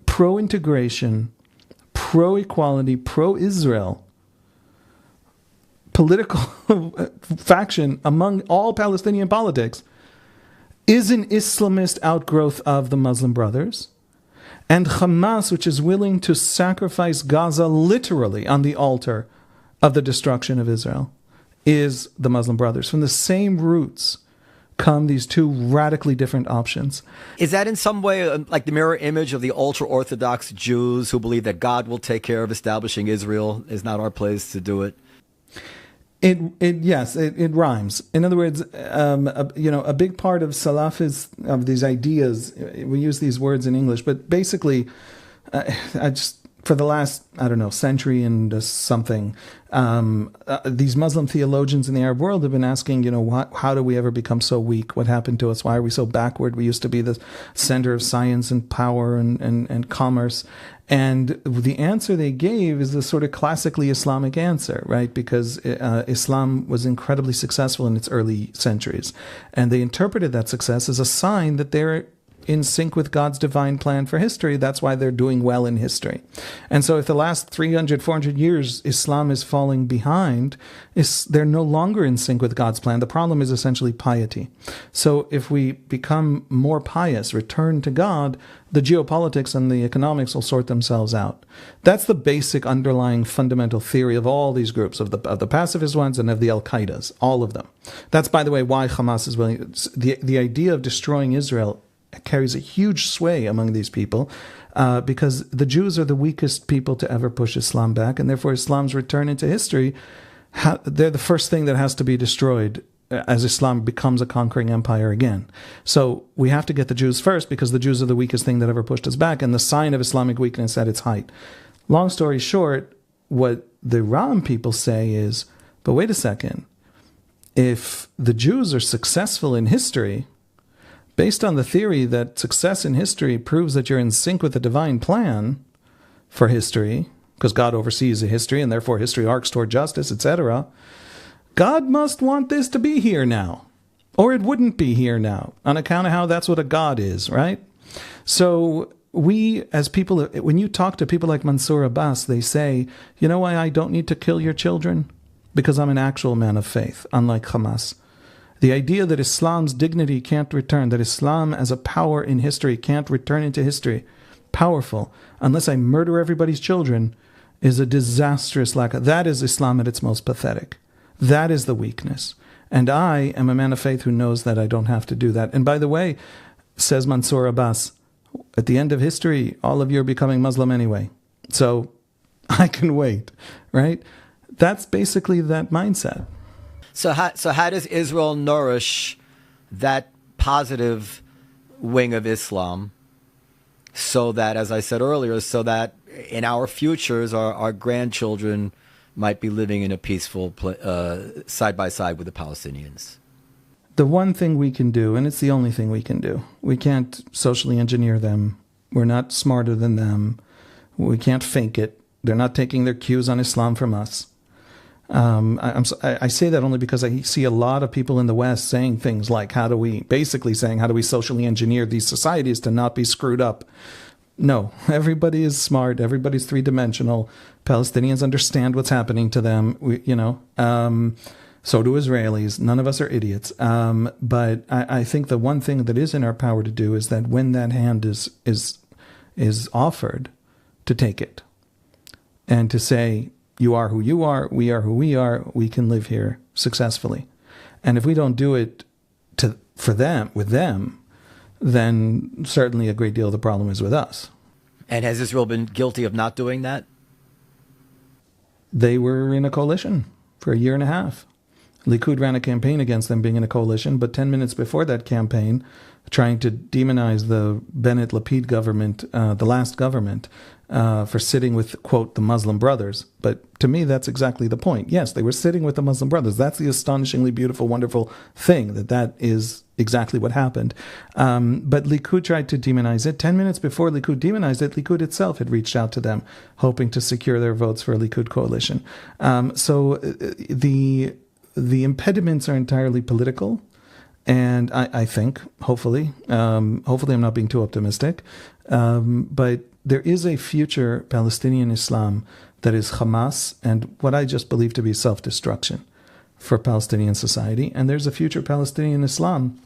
pro-integration, pro-equality, pro-Israel political faction among all Palestinian politics is an Islamist outgrowth of the Muslim Brothers. And Hamas, which is willing to sacrifice Gaza literally on the altar of the destruction of Israel, is the Muslim Brothers. From the same roots come these two radically different options. Is that in some way like the mirror image of the ultra-Orthodox Jews who believe that God will take care of establishing Israel? Is not our place to do it? Yes, it rhymes. In other words, a big part of Salafis, of these ideas, we use these words in English, but basically, for the last, century and something, these Muslim theologians in the Arab world have been asking, how do we ever become so weak? What happened to us? Why are we so backward? We used to be the center of science and power and commerce. And the answer they gave is the sort of classically Islamic answer, right? Because Islam was incredibly successful in its early centuries. And they interpreted that success as a sign that they're in sync with God's divine plan for history. That's why they're doing well in history. And so if the last 300, 400 years Islam is falling behind, they're no longer in sync with God's plan. The problem is essentially piety. So if we become more pious, return to God, the geopolitics and the economics will sort themselves out. That's the basic underlying fundamental theory of all these groups, of the pacifist ones and of the Al-Qaedas, all of them. That's, by the way, why Hamas is willing. The idea of destroying Israel carries a huge sway among these people because the Jews are the weakest people to ever push Islam back, and therefore Islam's return into history, they're the first thing that has to be destroyed as Islam becomes a conquering empire again. So we have to get the Jews first because the Jews are the weakest thing that ever pushed us back and the sign of Islamic weakness at its height. Long story short, what the Ram people say is, but wait a second, if the Jews are successful in history, based on the theory that success in history proves that you're in sync with the divine plan for history, because God oversees the history and therefore history arcs toward justice, etc., God must want this to be here now, or it wouldn't be here now, on account of how that's what a God is, right? So we, as people, when you talk to people like Mansour Abbas, they say, you know why I don't need to kill your children? Because I'm an actual man of faith, unlike Hamas. The idea that Islam's dignity can't return, that Islam as a power in history can't return into history, powerful, unless I murder everybody's children, is a disastrous lack of. That is Islam at its most pathetic. That is the weakness. And I am a man of faith who knows that I don't have to do that. And by the way, says Mansour Abbas, at the end of history, all of you are becoming Muslim anyway. So I can wait, right? That's basically that mindset. So how does Israel nourish that positive wing of Islam so that, as I said earlier, so that in our futures, our grandchildren might be living in a peaceful side by side with the Palestinians? The one thing we can do, and it's the only thing we can do, we can't socially engineer them. We're not smarter than them. We can't fake it. They're not taking their cues on Islam from us. I say that only because I see a lot of people in the West saying things like, how do we socially engineer these societies to not be screwed up? No, everybody is smart. Everybody's three-dimensional. Palestinians understand what's happening to them. So do Israelis. None of us are idiots. But I think the one thing that is in our power to do is that when that hand is offered, to take it and to say, you are who you are, we are who we are, we can live here successfully. And if we don't do it with them, then certainly a great deal of the problem is with us. And has Israel been guilty of not doing that? They were in a coalition for a year and a half. Likud ran a campaign against them being in a coalition, but 10 minutes before that campaign, trying to demonize the Bennett-Lapid government, the last government, for sitting with, quote, the Muslim Brothers. But to me, that's exactly the point. Yes, they were sitting with the Muslim Brothers. That's the astonishingly beautiful, wonderful thing, that is exactly what happened. But Likud tried to demonize it. 10 minutes before Likud demonized it, Likud itself had reached out to them, hoping to secure their votes for a Likud coalition. So the impediments are entirely political. And I think, hopefully I'm not being too optimistic, but there is a future Palestinian Islam that is Hamas and what I just believe to be self-destruction for Palestinian society. And there's a future Palestinian Islam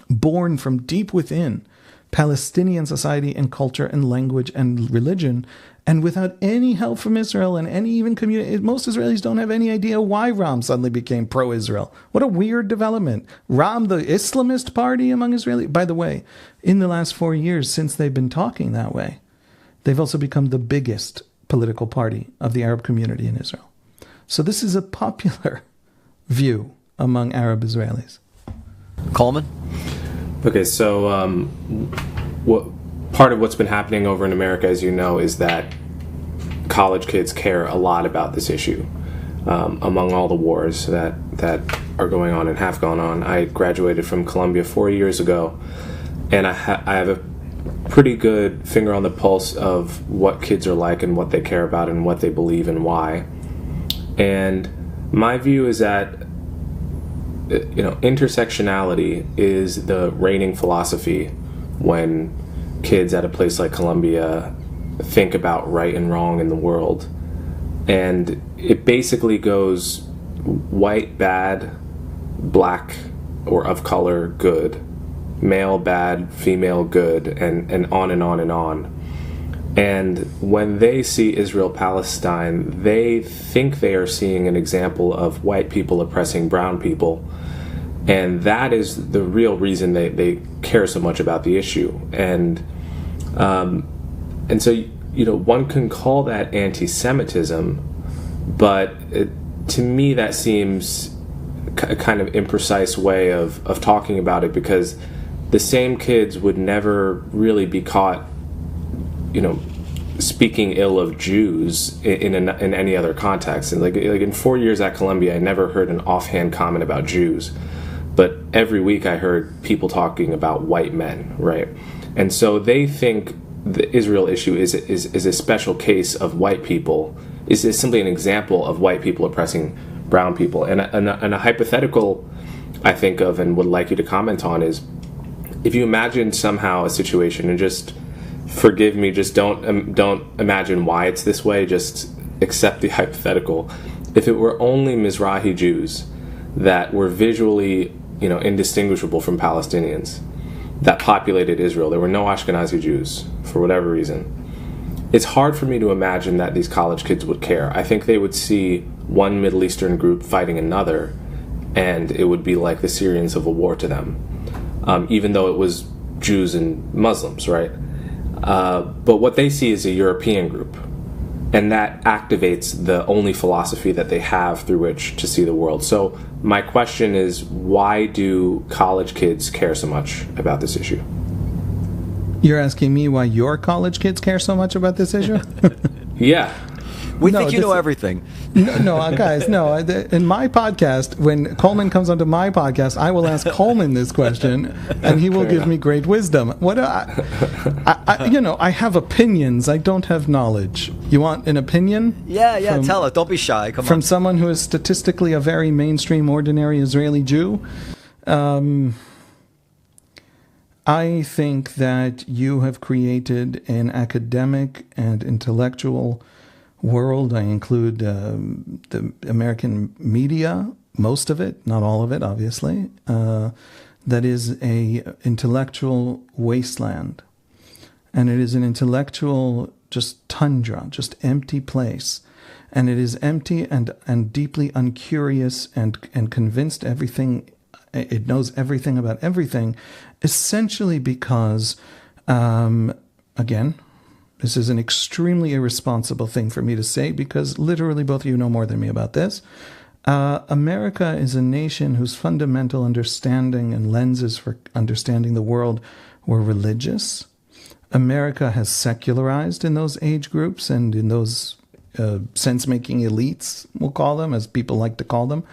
born from deep within Palestinian society and culture and language and religion, and without any help from Israel and any even community. Most Israelis don't have any idea why Ram suddenly became pro-Israel. What a weird development. Ram, the Islamist party among Israelis. By the way, in the last 4 years since they've been talking that way, they've also become the biggest political party of the Arab community in Israel. So this is a popular view among Arab Israelis. Coleman? Okay, so part of what's been happening over in America, as you know, is that college kids care a lot about this issue. Among all the wars that are going on and have gone on, I graduated from Columbia 4 years ago, and I have a pretty good finger on the pulse of what kids are like and what they care about and what they believe and why. And my view is that intersectionality is the reigning philosophy when kids at a place like Columbia think about right and wrong in the world. And it basically goes white, bad, black, or of color, good, male, bad, female, good, and on and on and on. And when they see Israel-Palestine, they think they are seeing an example of white people oppressing brown people. And that is the real reason they care so much about the issue. And so, one can call that anti-Semitism, but to me that seems a kind of imprecise way of talking about it, because the same kids would never really be caught, speaking ill of Jews in any other context. And like in 4 years at Columbia, I never heard an offhand comment about Jews, but every week I heard people talking about white men, right? And so they think the Israel issue is a special case of white people, is simply an example of white people oppressing brown people. And a hypothetical I think of and would like you to comment on is, if you imagine somehow a situation, and just forgive me, just don't imagine why it's this way, just accept the hypothetical. If it were only Mizrahi Jews that were visually, indistinguishable from Palestinians that populated Israel, there were no Ashkenazi Jews for whatever reason, it's hard for me to imagine that these college kids would care. I think they would see one Middle Eastern group fighting another, and it would be like the Syrian civil war to them, even though it was Jews and Muslims, right? But what they see is a European group, and that activates the only philosophy that they have through which to see the world. So my question is, why do college kids care so much about this issue? You're asking me why your college kids care so much about this issue? Yeah. We think you know everything. No, guys, no. In my podcast, when Coleman comes onto my podcast, I will ask Coleman this question, and he will give me great wisdom. What I have opinions. I don't have knowledge. You want an opinion? Yeah. Tell us. Don't be shy. Come on. From someone who is statistically a very mainstream, ordinary Israeli Jew. I think that you have created an academic and intellectual world. I include the American media, most of it, not all of it, obviously, that is a intellectual wasteland. And it is an intellectual just tundra, just empty place. And it is empty and deeply uncurious and convinced everything, it knows everything about everything, essentially because, again, this is an extremely irresponsible thing for me to say, because literally both of you know more than me about this. America is a nation whose fundamental understanding and lenses for understanding the world were religious. America has secularized in those age groups and in those sense-making elites, we'll call them, as people like to call them.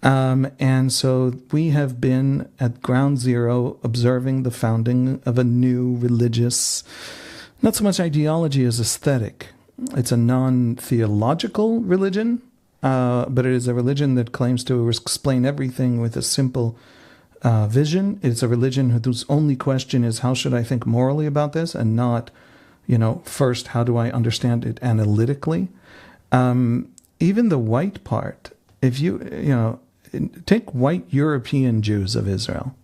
And so we have been at ground zero observing the founding of a new religious, not so much ideology as aesthetic. It's a non-theological religion, but it is a religion that claims to explain everything with a simple vision. It's a religion whose only question is, how should I think morally about this? And not, first, how do I understand it analytically? Even the white part, if take white European Jews of Israel,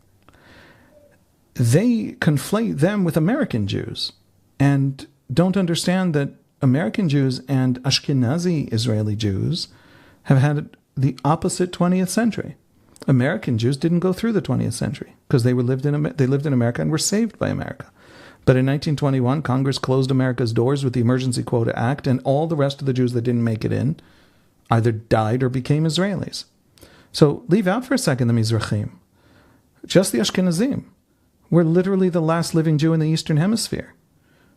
they conflate them with American Jews and don't understand that American Jews and Ashkenazi Israeli Jews have had the opposite 20th century. American Jews didn't go through the 20th century because they lived in America and were saved by America. But in 1921, Congress closed America's doors with the Emergency Quota Act, and all the rest of the Jews that didn't make it in either died or became Israelis. So leave out for a second the Mizrahim. Just the Ashkenazim. We're literally the last living Jew in the Eastern Hemisphere.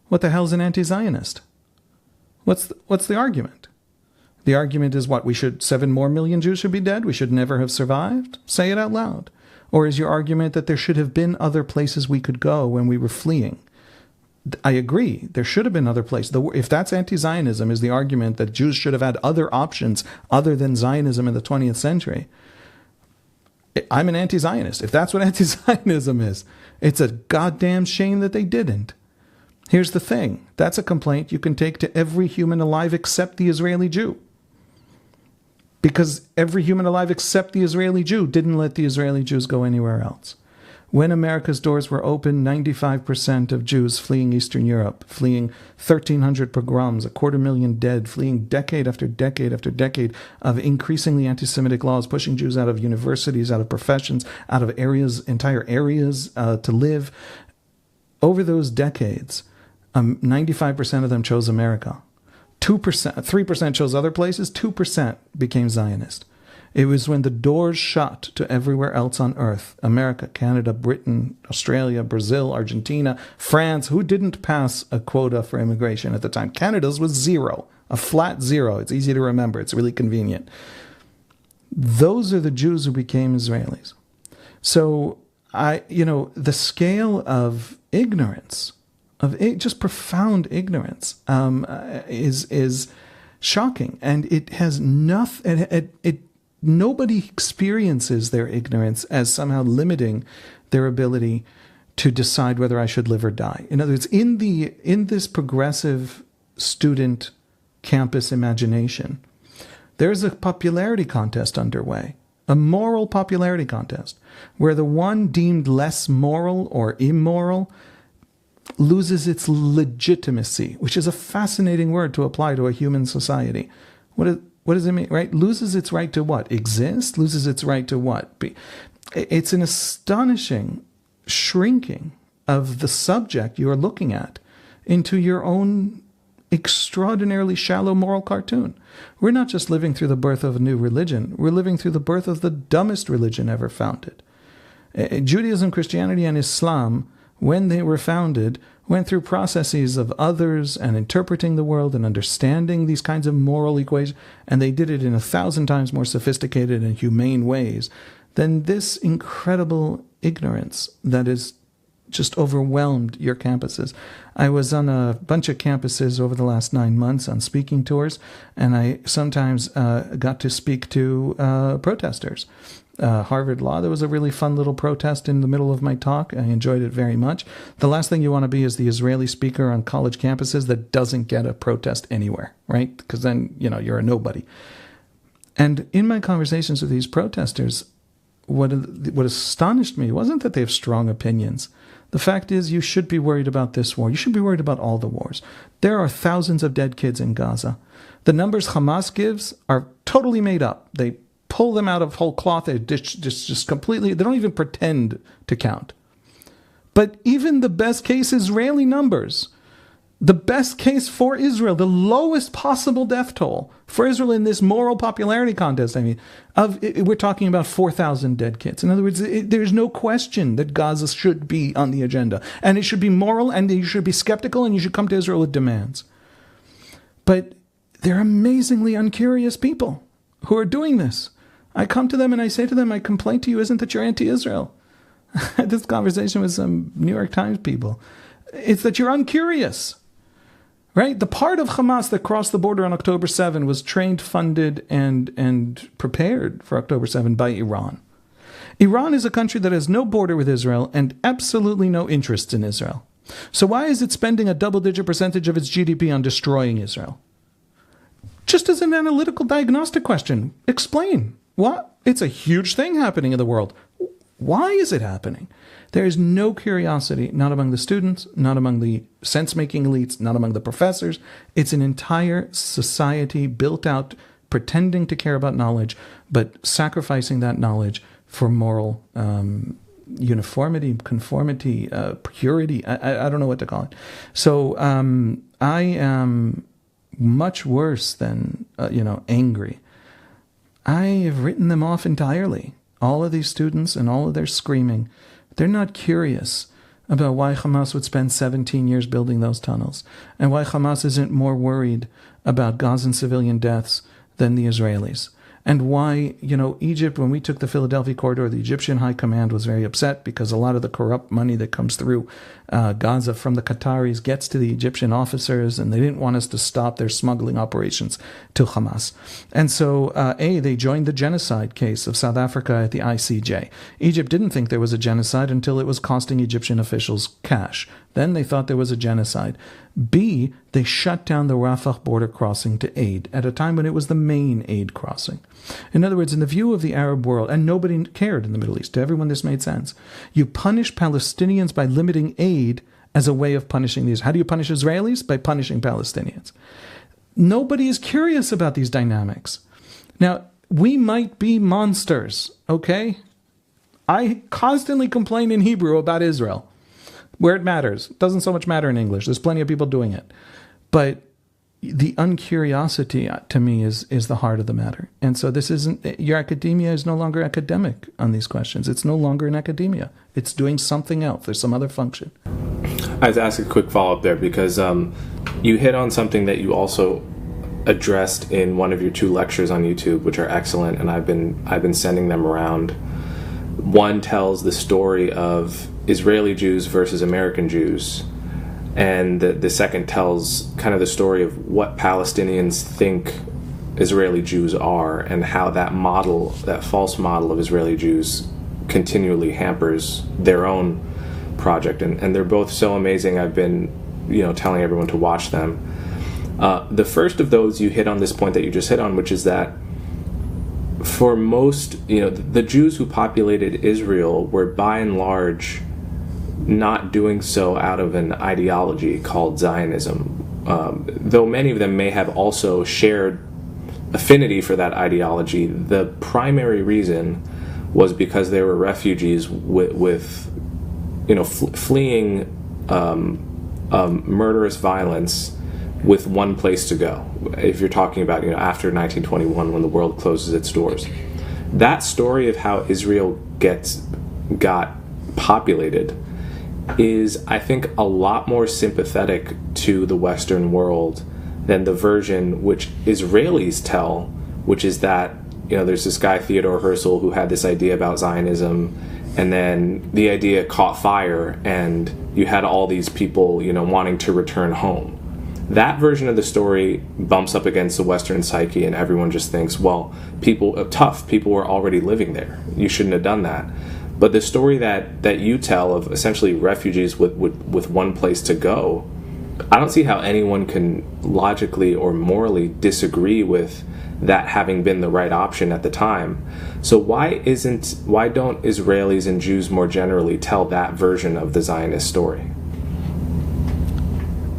What the hell is an anti-Zionist? What's the argument? The argument is what? 7 more million Jews should be dead? We should never have survived? Say it out loud. Or is your argument that there should have been other places we could go when we were fleeing? I agree. There should have been other places. If that's anti-Zionism, is the argument that Jews should have had other options other than Zionism in the 20th century, I'm an anti-Zionist. If that's what anti-Zionism is, it's a goddamn shame that they didn't. Here's the thing. That's a complaint you can take to every human alive except the Israeli Jew. Because every human alive except the Israeli Jew didn't let the Israeli Jews go anywhere else. When America's doors were open, 95% of Jews fleeing Eastern Europe, fleeing 1,300 pogroms, 250,000 dead, fleeing decade after decade after decade of increasingly anti-Semitic laws, pushing Jews out of universities, out of professions, out of entire areas to live. Over those decades, 95% of them chose America. 3% chose other places, 2% became Zionist. It was when the doors shut to everywhere else on earth, America, Canada, Britain, Australia, Brazil, Argentina, France, who didn't pass a quota for immigration at the time. Canada's was 0, a flat 0. It's easy to remember. It's really convenient. Those are the Jews who became Israelis. So, the scale of ignorance, just profound ignorance, is shocking. And it has nothing... Nobody experiences their ignorance as somehow limiting their ability to decide whether I should live or die. In other words, in this progressive student campus imagination, there's a popularity contest underway, a moral popularity contest, where the one deemed less moral or immoral loses its legitimacy, which is a fascinating word to apply to a human society. What does it mean, right? Loses its right to what? Exist? Loses its right to what? It's an astonishing shrinking of the subject you are looking at into your own extraordinarily shallow moral cartoon. We're not just living through the birth of a new religion. We're living through the birth of the dumbest religion ever founded. Judaism, Christianity, and Islam, when they were founded, went through processes of others and interpreting the world and understanding these kinds of moral equations, and they did it in 1,000 times more sophisticated and humane ways than this incredible ignorance that has just overwhelmed your campuses. I was on a bunch of campuses over the last 9 months on speaking tours, and I sometimes got to speak to protesters. Harvard Law, there was a really fun little protest in the middle of my talk. I enjoyed it very much. The last thing you want to be is the Israeli speaker on college campuses that doesn't get a protest anywhere, right? Because then, you're a nobody. And in my conversations with these protesters, what astonished me wasn't that they have strong opinions. The fact is, you should be worried about this war. You should be worried about all the wars. There are thousands of dead kids in Gaza. The numbers Hamas gives are totally made up. They pull them out of whole cloth. They just completely, they don't even pretend to count. But even the best case Israeli numbers The best case for Israel, the lowest possible death toll for Israel in this moral popularity contest, we're talking about 4,000 dead kids. In other words, there's no question that Gaza should be on the agenda. And it should be moral, and you should be skeptical, and you should come to Israel with demands. But they're amazingly uncurious people who are doing this. I come to them and I say to them, my complaint to you isn't that you're anti-Israel. I had this conversation with some New York Times people. It's that you're uncurious. Right? The part of Hamas that crossed the border on October 7 was trained, funded, and prepared for October 7 by Iran. Iran is a country that has no border with Israel and absolutely no interest in Israel. So why is it spending a double-digit percentage of its GDP on destroying Israel? Just as an analytical diagnostic question, explain. What? It's a huge thing happening in the world. Why is it happening? There is no curiosity, not among the students, not among the sense-making elites, not among the professors. It's an entire society built out, pretending to care about knowledge, but sacrificing that knowledge for moral uniformity, conformity, purity. I don't know what to call it. So I am much worse than, angry. I have written them off entirely. All of these students and all of their screaming, they're not curious about why Hamas would spend 17 years building those tunnels and why Hamas isn't more worried about Gazan civilian deaths than the Israelis. And why, Egypt, when we took the Philadelphia corridor, the Egyptian high command was very upset because a lot of the corrupt money that comes through Gaza from the Qataris gets to the Egyptian officers, and they didn't want us to stop their smuggling operations to Hamas. And so, they joined the genocide case of South Africa at the ICJ. Egypt didn't think there was a genocide until it was costing Egyptian officials cash. Then they thought there was a genocide. B, they shut down the Rafah border crossing to aid at a time when it was the main aid crossing. In other words, in the view of the Arab world, and nobody cared in the Middle East, to everyone this made sense, you punish Palestinians by limiting aid as a way of punishing these. How do you punish Israelis? By punishing Palestinians. Nobody is curious about these dynamics. Now, we might be monsters, okay? I constantly complain in Hebrew about Israel, where it matters. It doesn't so much matter in English. There's plenty of people doing it. But the uncuriosity to me is the heart of the matter. And so this isn't, your academia is no longer academic on these questions. It's no longer an academia. It's doing something else. There's some other function. I have to ask a quick follow-up there because you hit on something that you also addressed in one of your 2 lectures on YouTube, which are excellent, and I've been sending them around. One tells the story of Israeli Jews versus American Jews, and the second tells kind of the story of what Palestinians think Israeli Jews are and how that model, that false model of Israeli Jews continually hampers their own project. And they're both so amazing. I've been, telling everyone to watch them. The first of those, you hit on this point that you just hit on, which is that for most, the Jews who populated Israel were by and large not doing so out of an ideology called Zionism, though many of them may have also shared affinity for that ideology. The primary reason was because they were refugees fleeing murderous violence with one place to go. If you're talking about after 1921, when the world closes its doors, that story of how Israel got populated is, I think, a lot more sympathetic to the Western world than the version which Israelis tell, which is that, there's this guy, Theodore Herzl, who had this idea about Zionism, and then the idea caught fire, and you had all these people, wanting to return home. That version of the story bumps up against the Western psyche, and everyone just thinks, well, people were already living there. You shouldn't have done that. But the story that you tell of essentially refugees with one place to go, I don't see how anyone can logically or morally disagree with that having been the right option at the time. So why don't Israelis and Jews more generally tell that version of the Zionist story?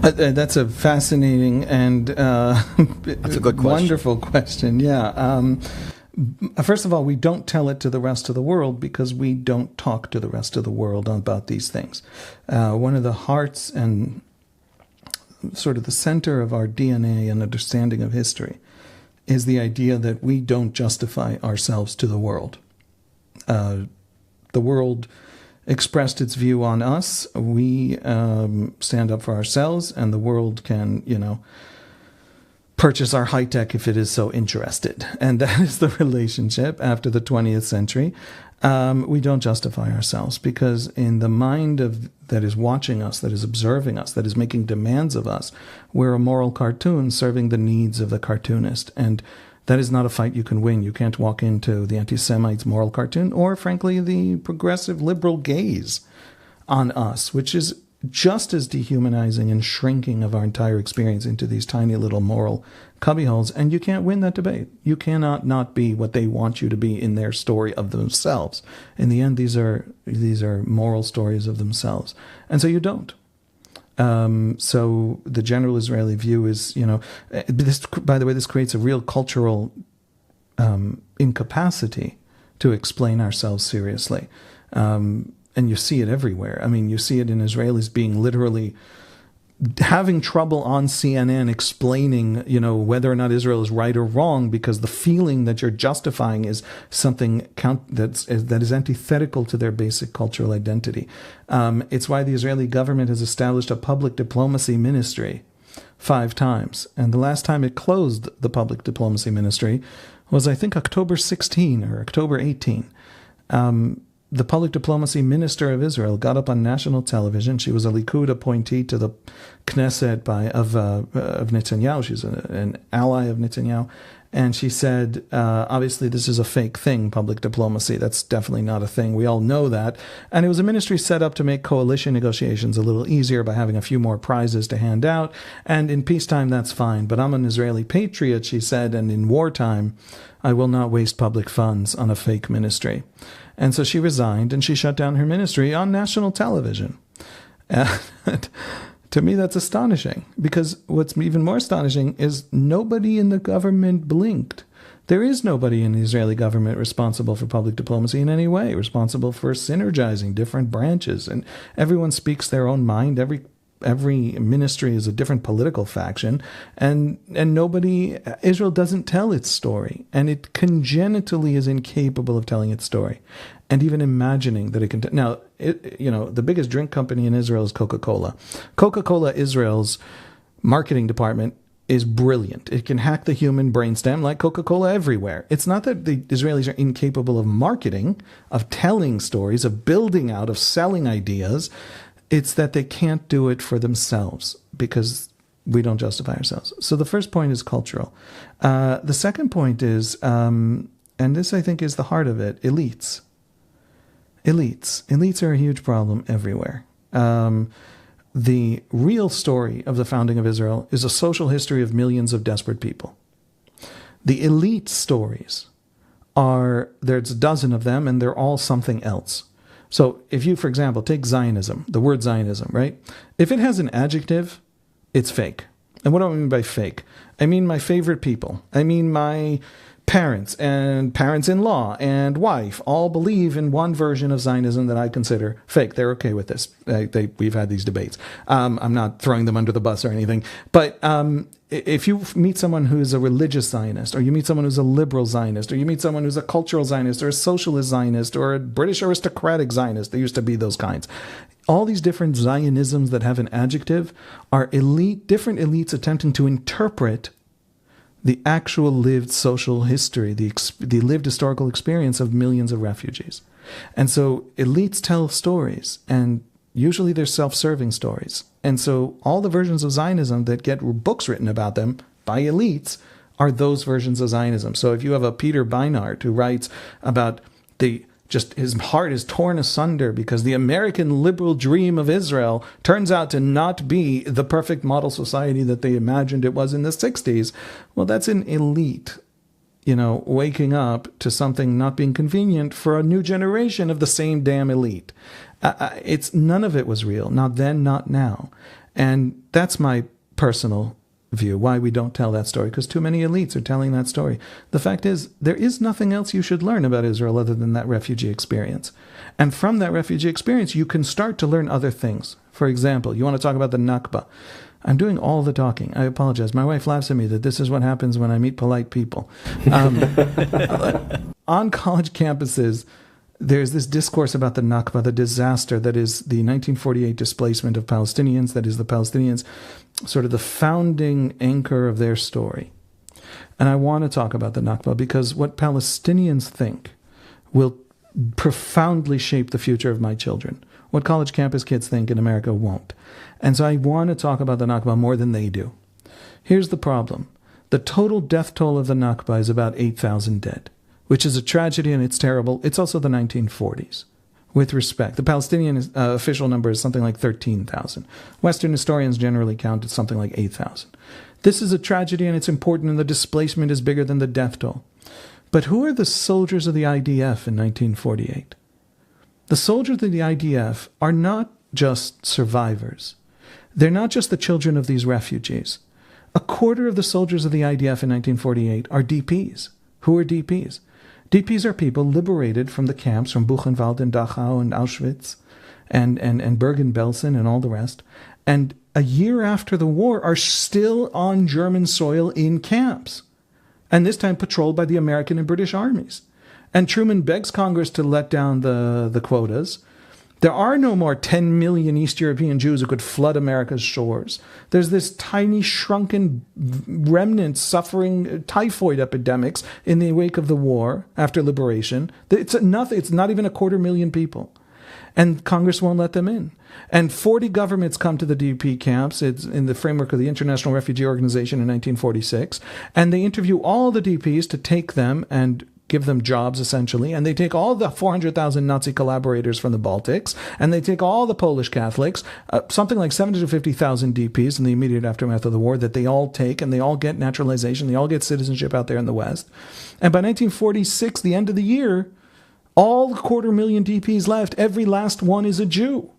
That's a fascinating and that's a good question. Wonderful question. Yeah. First of all, we don't tell it to the rest of the world because we don't talk to the rest of the world about these things. One of the hearts and sort of the center of our DNA and understanding of history, is the idea that we don't justify ourselves to the world. The world expressed its view on us. We stand up for ourselves, and the world can, purchase our high tech if it is so interested. And that is the relationship after the 20th century. We don't justify ourselves because in the mind of that is watching us, that is observing us, that is making demands of us, we're a moral cartoon serving the needs of the cartoonist. And that is not a fight you can win. You can't walk into the anti-Semite's moral cartoon or, frankly, the progressive liberal gaze on us, which is just as dehumanizing and shrinking of our entire experience into these tiny little moral cubbyholes. And you can't win that debate. You cannot not be what they want you to be in their story of themselves. In the end, these are moral stories of themselves. And so you don't. So the general Israeli view is, this, by the way, this creates a real cultural incapacity to explain ourselves seriously. And you see it everywhere. I mean, you see it in Israelis being literally having trouble on CNN explaining, whether or not Israel is right or wrong, because the feeling that you're justifying is something that is antithetical to their basic cultural identity. It's why the Israeli government has established a public diplomacy ministry 5 times. And the last time it closed the public diplomacy ministry was, I think, October 16 or October 18. The public diplomacy minister of Israel got up on national television. She was a Likud appointee to the Knesset of Netanyahu. She's an ally of Netanyahu. And she said, obviously, this is a fake thing, public diplomacy. That's definitely not a thing. We all know that. And it was a ministry set up to make coalition negotiations a little easier by having a few more prizes to hand out. And in peacetime, that's fine. But I'm an Israeli patriot, she said, and in wartime, I will not waste public funds on a fake ministry. And so she resigned and she shut down her ministry on national television. And to me, that's astonishing, because what's even more astonishing is nobody in the government blinked. There is nobody in the Israeli government responsible for public diplomacy in any way, responsible for synergizing different branches. And everyone speaks their own mind. Every ministry is a different political faction, and Israel doesn't tell its story, and it congenitally is incapable of telling its story, and even imagining that it can. Now, the biggest drink company in Israel is Coca-Cola. Coca-Cola Israel's marketing department is brilliant. It can hack the human brainstem like Coca-Cola everywhere. It's not that the Israelis are incapable of marketing, of telling stories, of building out, of selling ideas. It's that they can't do it for themselves because we don't justify ourselves. So the first point is cultural. The second point is, and this I think is the heart of it, elites. Elites are a huge problem everywhere. The real story of the founding of Israel is a social history of millions of desperate people. The elite stories there's a dozen of them, and they're all something else. So if you, for example, take Zionism, the word Zionism, right? If it has an adjective, it's fake. And what do I mean by fake? I mean my favorite people. I mean my parents and parents-in-law and wife all believe in one version of Zionism that I consider fake. They're okay with this. We've had these debates. I'm not throwing them under the bus or anything. But if you meet someone who's a religious Zionist, or you meet someone who's a liberal Zionist, or you meet someone who's a cultural Zionist, or a socialist Zionist, or a British aristocratic Zionist, there used to be those kinds. All these different Zionisms that have an adjective are different elites attempting to interpret the actual lived social history, the lived historical experience of millions of refugees. And so elites tell stories, and usually they're self-serving stories. And so all the versions of Zionism that get books written about them by elites are those versions of Zionism. So if you have a Peter Beinart who writes about his heart is torn asunder because the American liberal dream of Israel turns out to not be the perfect model society that they imagined it was in the 60s, well, that's an elite, waking up to something not being convenient for a new generation of the same damn elite. None of it was real, not then, not now. And that's my personal view, why we don't tell that story, because too many elites are telling that story. The fact is, there is nothing else you should learn about Israel other than that refugee experience. And from that refugee experience, you can start to learn other things. For example, you want to talk about the Nakba. I'm doing all the talking. I apologize. My wife laughs at me that this is what happens when I meet polite people. On college campuses, there's this discourse about the Nakba, the disaster that is the 1948 displacement of Palestinians, that is the Palestinians, sort of the founding anchor of their story. And I want to talk about the Nakba because what Palestinians think will profoundly shape the future of my children. What college campus kids think in America won't. And so I want to talk about the Nakba more than they do. Here's the problem. The total death toll of the Nakba is about 8,000 dead, which is a tragedy and it's terrible. It's also the 1940s, with respect. The Palestinian official number is something like 13,000. Western historians generally count it something like 8,000. This is a tragedy and it's important, and the displacement is bigger than the death toll. But who are the soldiers of the IDF in 1948? The soldiers of the IDF are not just survivors. They're not just the children of these refugees. A quarter of the soldiers of the IDF in 1948 are DPs. Who are DPs? DPs are people liberated from the camps, from Buchenwald and Dachau and Auschwitz and Bergen-Belsen and all the rest, and a year after the war are still on German soil in camps, and this time patrolled by the American and British armies. And Truman begs Congress to let down the quotas. There are no more 10 million East European Jews who could flood America's shores. There's this tiny, shrunken remnant suffering typhoid epidemics in the wake of the war after liberation. It's nothing. It's not even 250,000 people. And Congress won't let them in. And 40 governments come to the DP camps. It's in the framework of the International Refugee Organization in 1946. And they interview all the DPs to take them and give them jobs, essentially. And they take all the 400,000 Nazi collaborators from the Baltics, and they take all the Polish Catholics, something like 750,000 DPs in the immediate aftermath of the war, that they all take, and they all get naturalization, they all get citizenship out there in the West. And by 1946, the end of the year, all the 250,000 DPs left, every last one is a Jew.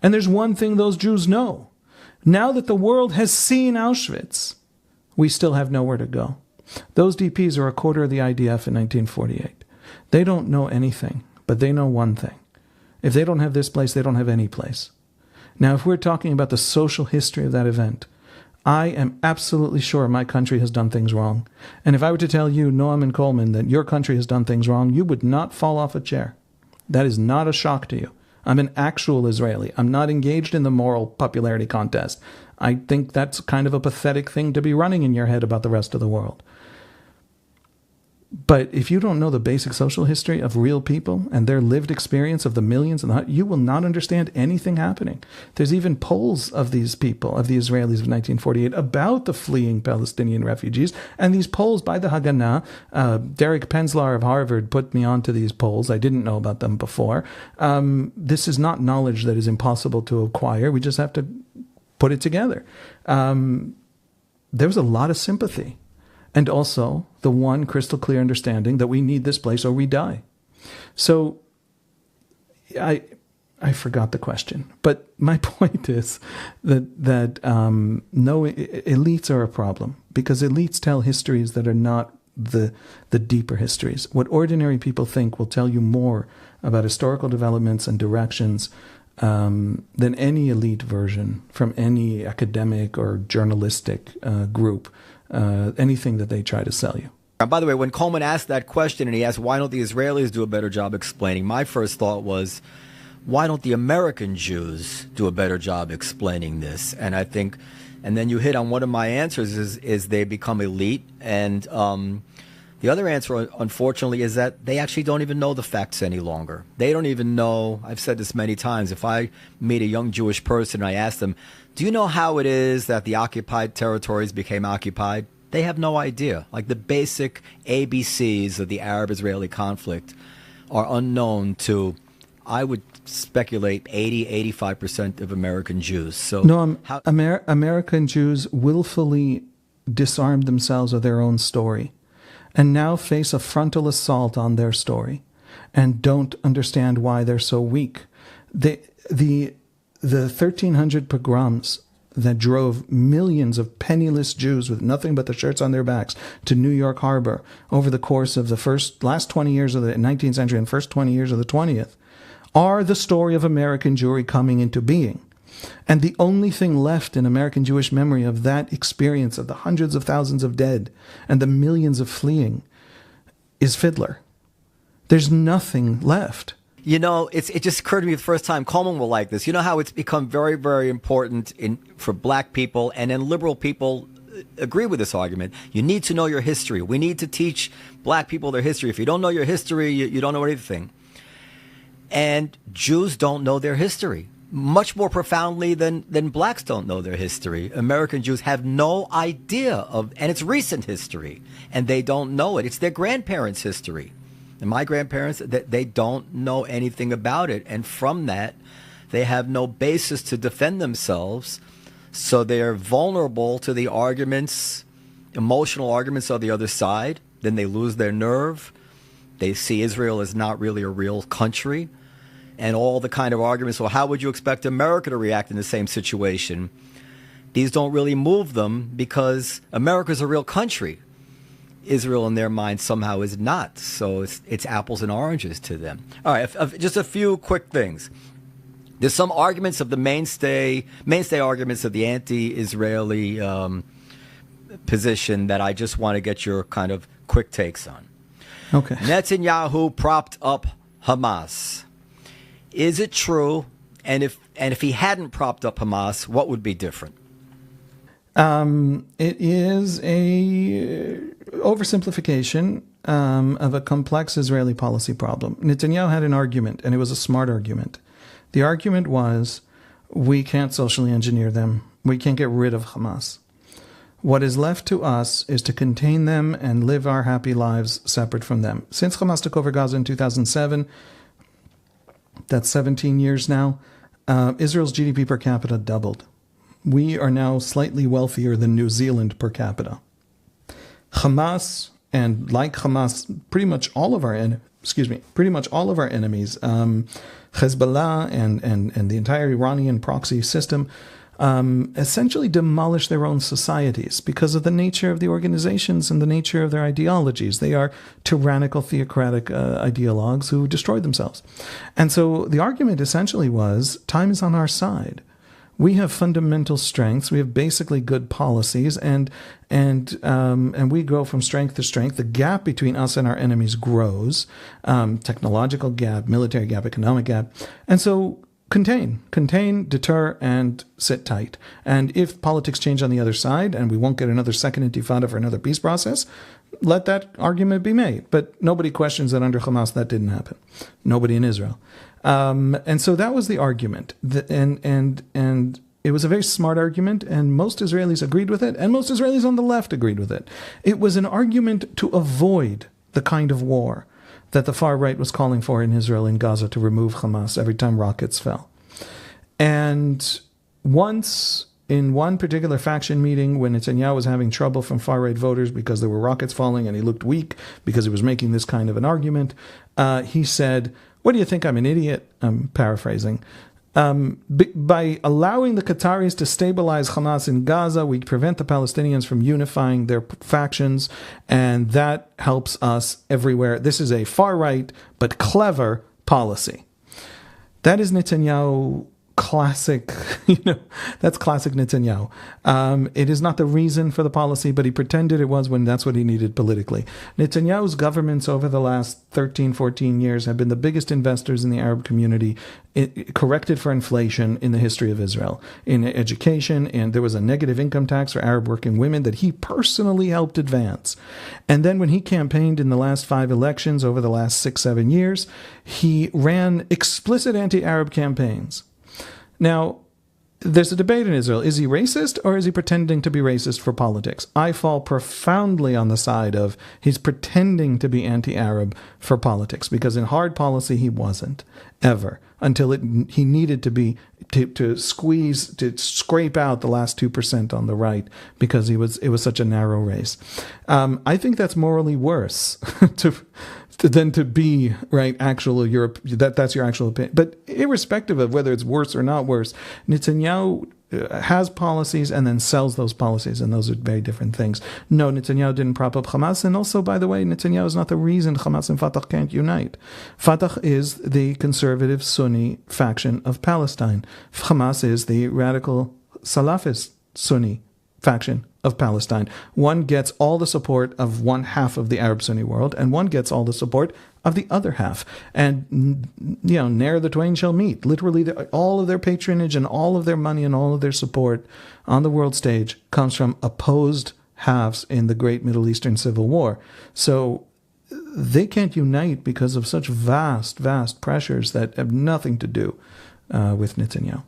And there's one thing those Jews know. Now that the world has seen Auschwitz, we still have nowhere to go. Those DPs are a quarter of the IDF in 1948. They don't know anything, but they know one thing. If they don't have this place, they don't have any place. Now, if we're talking about the social history of that event, I am absolutely sure my country has done things wrong. And if I were to tell you, Noam and Coleman, that your country has done things wrong, you would not fall off a chair. That is not a shock to you. I'm an actual Israeli. I'm not engaged in the moral popularity contest. I think that's kind of a pathetic thing to be running in your head about the rest of the world. But if you don't know the basic social history of real people and their lived experience of the millions, you will not understand anything happening. There's even polls of these people, of the Israelis of 1948, about the fleeing Palestinian refugees. And these polls by the Haganah, Derek Penzlar of Harvard put me onto these polls. I didn't know about them before. This is not knowledge that is impossible to acquire. We just have to put it together. There was a lot of sympathy. And also the one crystal clear understanding that we need this place or we die. So I forgot the question, but my point is that no, elites are a problem, because elites tell histories that are not the deeper histories. What ordinary people think will tell you more about historical developments and directions than any elite version from any academic or journalistic group. Anything that they try to sell you. And by the way, when Coleman asked that question and he asked, why don't the Israelis do a better job explaining, my first thought was, why don't the American Jews do a better job explaining this? And I think, and then you hit on one of my answers is they become elite. And the other answer, unfortunately, is that they actually don't even know the facts any longer. They don't even know, I've said this many times, if I meet a young Jewish person and I ask them, do you know how it is that the occupied territories became occupied? They have no idea. Like the basic ABCs of the Arab-Israeli conflict are unknown to, I would speculate, 80-85% of American Jews. So no, American Jews willfully disarmed themselves of their own story and now face a frontal assault on their story and don't understand why they're so weak. The 1,300 pogroms that drove millions of penniless Jews with nothing but the shirts on their backs to New York Harbor over the course of the last 20 years of the 19th century and first 20 years of the 20th are the story of American Jewry coming into being. And the only thing left in American Jewish memory of that experience of the hundreds of thousands of dead and the millions of fleeing is Fiddler. There's nothing left. You know, it just occurred to me the first time, Coleman will like this. You know how it's become very, very important for black people, and then liberal people agree with this argument. You need to know your history. We need to teach black people their history. If you don't know your history, you don't know anything. And Jews don't know their history much more profoundly than blacks don't know their history. American Jews have no idea of, and it's recent history, and they don't know it. It's their grandparents' history. And my grandparents, they don't know anything about it. And from that, they have no basis to defend themselves. So they're vulnerable to the arguments, emotional arguments of the other side. Then they lose their nerve. They see Israel as not really a real country. And all the kind of arguments, well, how would you expect America to react in the same situation? These don't really move them because America's a real country. Israel, in their mind, somehow is not. So it's apples and oranges to them. All right, just a few quick things. There's some arguments of the mainstay arguments of the anti-Israeli position that I just want to get your kind of quick takes on. Okay. Netanyahu propped up Hamas. Is it true? And if he hadn't propped up Hamas, what would be different? It is a oversimplification of a complex Israeli policy problem. Netanyahu had an argument, and it was a smart argument. The argument was, we can't socially engineer them. We can't get rid of Hamas. What is left to us is to contain them and live our happy lives separate from them. Since Hamas took over Gaza in 2007, that's 17 years now, Israel's GDP per capita doubled. We are now slightly wealthier than New Zealand per capita. Hamas, and like Hamas, pretty much all of our enemies, Hezbollah and the entire Iranian proxy system, essentially demolish their own societies because of the nature of the organizations and the nature of their ideologies. They are tyrannical, theocratic ideologues who destroyed themselves. And so the argument essentially was, time is on our side. We have fundamental strengths. We have basically good policies, and we grow from strength to strength. The gap between us and our enemies grows. Technological gap, military gap, economic gap, and so contain, deter, and sit tight. And if politics change on the other side, and we won't get another second intifada for another peace process, let that argument be made. But nobody questions that under Hamas that didn't happen. Nobody in Israel. And so that was the argument. And it was a very smart argument, and most Israelis agreed with it, and most Israelis on the left agreed with it. It was an argument to avoid the kind of war that the far right was calling for in Israel and Gaza, to remove Hamas every time rockets fell. And once, in one particular faction meeting, when Netanyahu was having trouble from far right voters because there were rockets falling and he looked weak because he was making this kind of an argument, he said, "What do you think, I'm an idiot?" I'm paraphrasing. By allowing the Qataris to stabilize Hamas in Gaza, we prevent the Palestinians from unifying their factions, and that helps us everywhere. This is a far-right but clever policy. That is Netanyahu classic, that's classic Netanyahu. It is not the reason for the policy, but he pretended it was when that's what he needed politically. Netanyahu's governments over the last 13, 14 years have been the biggest investors in the Arab community, corrected for inflation in the history of Israel, in education, and there was a negative income tax for Arab working women that he personally helped advance. And then when he campaigned in the last 5 elections over the last 6, 7 years, he ran explicit anti-Arab campaigns. Now, there's a debate in Israel. Is he racist, or is he pretending to be racist for politics? I fall profoundly on the side of he's pretending to be anti-Arab for politics, because in hard policy he wasn't, ever, until he needed to be to scrape out the last 2% on the right, because it was such a narrow race. I think that's morally worse than to be actual Europe. That's your actual opinion. But irrespective of whether it's worse or not worse, Netanyahu has policies and then sells those policies, and those are very different things. No, Netanyahu didn't prop up Hamas, and also, by the way, Netanyahu is not the reason Hamas and Fatah can't unite. Fatah is the conservative Sunni faction of Palestine. Hamas is the radical Salafist Sunni faction of Palestine. One gets all the support of one half of the Arab Sunni world, and one gets all the support of the other half. And, ne'er the twain shall meet. Literally, all of their patronage and all of their money and all of their support on the world stage comes from opposed halves in the great Middle Eastern civil war. So they can't unite because of such vast, vast pressures that have nothing to do with Netanyahu.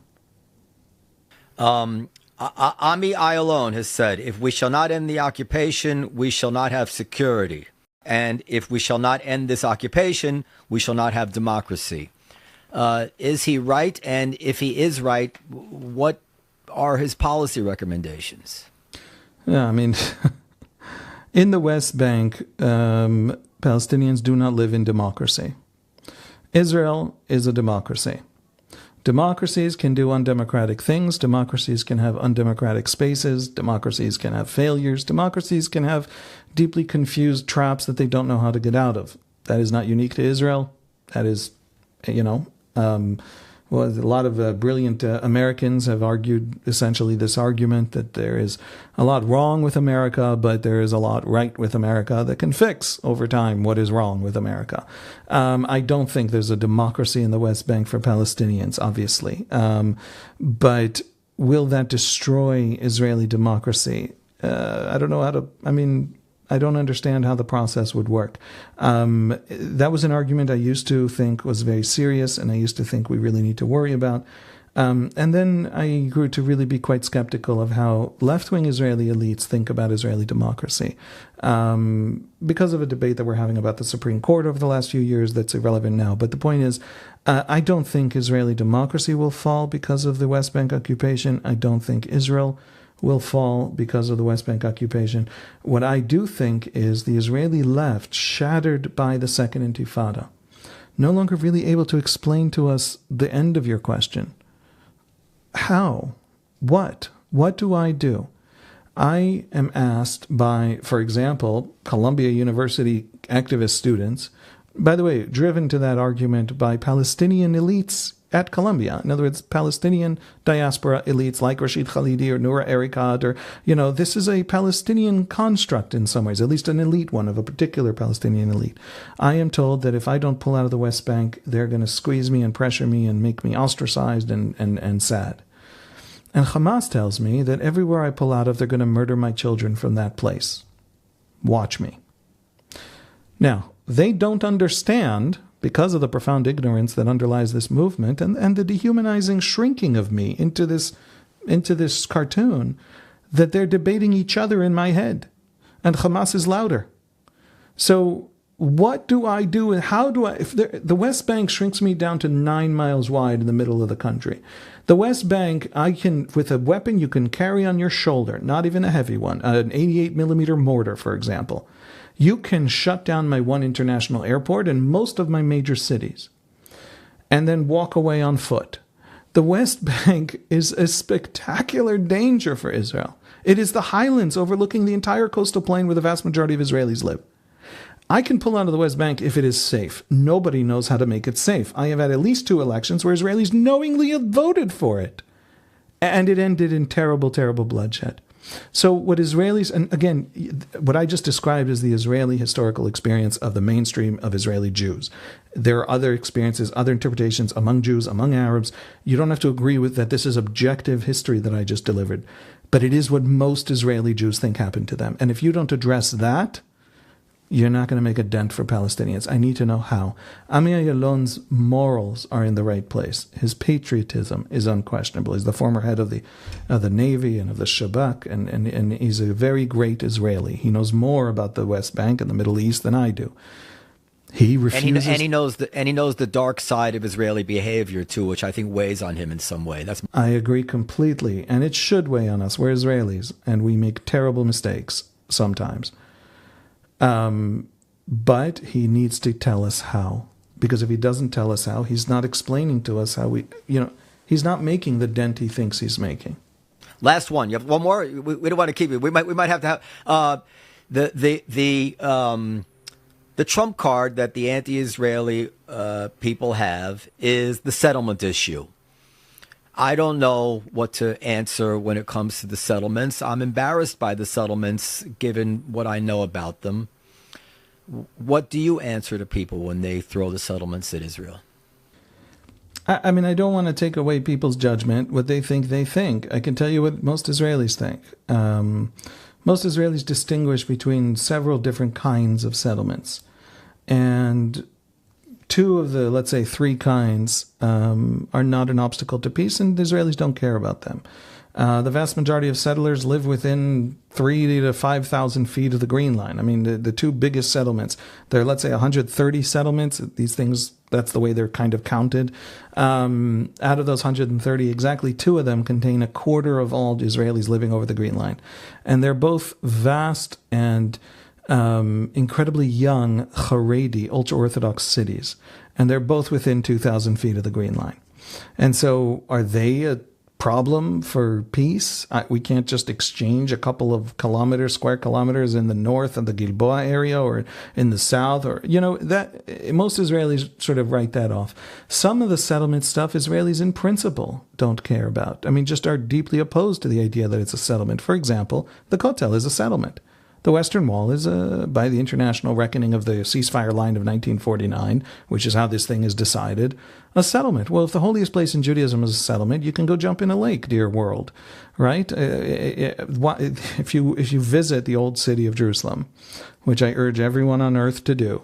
Ami Ayalon has said, if we shall not end the occupation, we shall not have security. And if we shall not end this occupation, we shall not have democracy. Is he right? And if he is right, what are his policy recommendations? Yeah, I mean, in the West Bank, Palestinians do not live in democracy. Israel is a democracy. Democracies can do undemocratic things. Democracies can have undemocratic spaces. Democracies can have failures. Democracies can have deeply confused traps that they don't know how to get out of. That is not unique to Israel. That is, a lot of brilliant Americans have argued essentially this argument that there is a lot wrong with America, but there is a lot right with America that can fix over time what is wrong with America. I don't think there's a democracy in the West Bank for Palestinians, obviously. But will that destroy Israeli democracy? I don't know how to, I don't understand how the process would work. That was an argument I used to think was very serious, and I used to think we really need to worry about. And then I grew to really be quite skeptical of how left-wing Israeli elites think about Israeli democracy. Because of a debate that we're having about the Supreme Court over the last few years that's irrelevant now. But the point is, I don't think Israeli democracy will fall because of the West Bank occupation. I don't think Israel will fall because of the West Bank occupation. What I do think is the Israeli left, shattered by the Second Intifada, no longer really able to explain to us the end of your question. How? What? What do I do? I am asked by, for example, Columbia University activist students, by the way, driven to that argument by Palestinian elites at Columbia. In other words, Palestinian diaspora elites like Rashid Khalidi or Noura Erikat, or, this is a Palestinian construct in some ways, at least an elite one of a particular Palestinian elite. I am told that if I don't pull out of the West Bank, they're going to squeeze me and pressure me and make me ostracized and sad. And Hamas tells me that everywhere I pull out of, they're going to murder my children from that place. Watch me. Now, they don't understand, because of the profound ignorance that underlies this movement and the dehumanizing shrinking of me into this cartoon, that they're debating each other in my head. And Hamas is louder. So what do I do, and how do I... If the West Bank shrinks me down to 9 miles wide in the middle of the country. The West Bank, I can, with a weapon you can carry on your shoulder, not even a heavy one, an 88 millimeter mortar, for example. You can shut down my one international airport and most of my major cities, and then walk away on foot. The West Bank is a spectacular danger for Israel. It is the highlands overlooking the entire coastal plain where the vast majority of Israelis live. I can pull out of the West Bank if it is safe. Nobody knows how to make it safe. I have had at least 2 elections where Israelis knowingly have voted for it. And it ended in terrible, terrible bloodshed. So what Israelis, and again, what I just described is the Israeli historical experience of the mainstream of Israeli Jews. There are other experiences, other interpretations among Jews, among Arabs. You don't have to agree with that. This is objective history that I just delivered. But it is what most Israeli Jews think happened to them. And if you don't address that, you're not going to make a dent for Palestinians. I need to know how. Ami Ayalon's morals are in the right place. His patriotism is unquestionable. He's the former head of the Navy and of the Shabak, and he's a very great Israeli. He knows more about the West Bank and the Middle East than I do. He refuses, and he knows the dark side of Israeli behavior too, which I think weighs on him in some way. I agree completely, and it should weigh on us. We're Israelis, and we make terrible mistakes sometimes. But he needs to tell us how, because if he doesn't tell us how, he's not explaining to us how he's not making the dent he thinks he's making. Last one. You have one more. We don't want to keep it. We might have to have the trump card that the anti-Israeli people have is the settlement issue. I don't know what to answer when it comes to the settlements. I'm embarrassed by the settlements, given what I know about them. What do you answer to people when they throw the settlements at Israel? I mean, I don't want to take away people's judgment. What they think, they think. I can tell you what most Israelis think. Most Israelis distinguish between several different kinds of settlements. And two of the, let's say, three kinds are not an obstacle to peace, and the Israelis don't care about them. The vast majority of settlers live within 3,000 to 5,000 feet of the Green Line. I mean, the two biggest settlements, there are, let's say, 130 settlements. These things, that's the way they're kind of counted. Out of those 130, exactly two of them contain a quarter of all Israelis living over the Green Line. And they're both vast and incredibly young Haredi, ultra-Orthodox cities. And they're both within 2,000 feet of the Green Line. And so are they a problem for peace? We can't just exchange a couple of square kilometers in the north of the Gilboa area or in the south, or, that most Israelis sort of write that off. Some of the settlement stuff Israelis in principle don't care about. I mean, just are deeply opposed to the idea that it's a settlement. For example, the Kotel is a settlement. The Western Wall is, by the international reckoning of the ceasefire line of 1949, which is how this thing is decided, a settlement. Well, if the holiest place in Judaism is a settlement, you can go jump in a lake, dear world, right? If you visit the old city of Jerusalem, which I urge everyone on earth to do,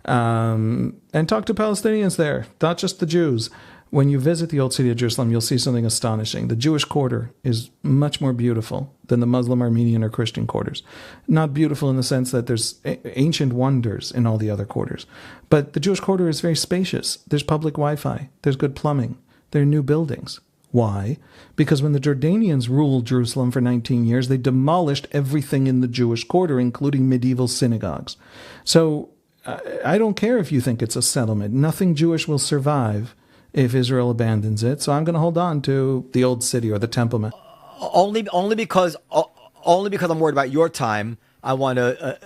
and talk to Palestinians there, not just the Jews. When you visit the old city of Jerusalem, you'll see something astonishing. The Jewish quarter is much more beautiful than the Muslim, Armenian, or Christian quarters. Not beautiful in the sense that there's ancient wonders in all the other quarters. But the Jewish quarter is very spacious. There's public Wi-Fi. There's good plumbing. There are new buildings. Why? Because when the Jordanians ruled Jerusalem for 19 years, they demolished everything in the Jewish quarter, including medieval synagogues. So I don't care if you think it's a settlement. Nothing Jewish will survive if Israel abandons it. So I'm going to hold on to the old city or the Temple Mount. Only because I'm worried about your time. I want to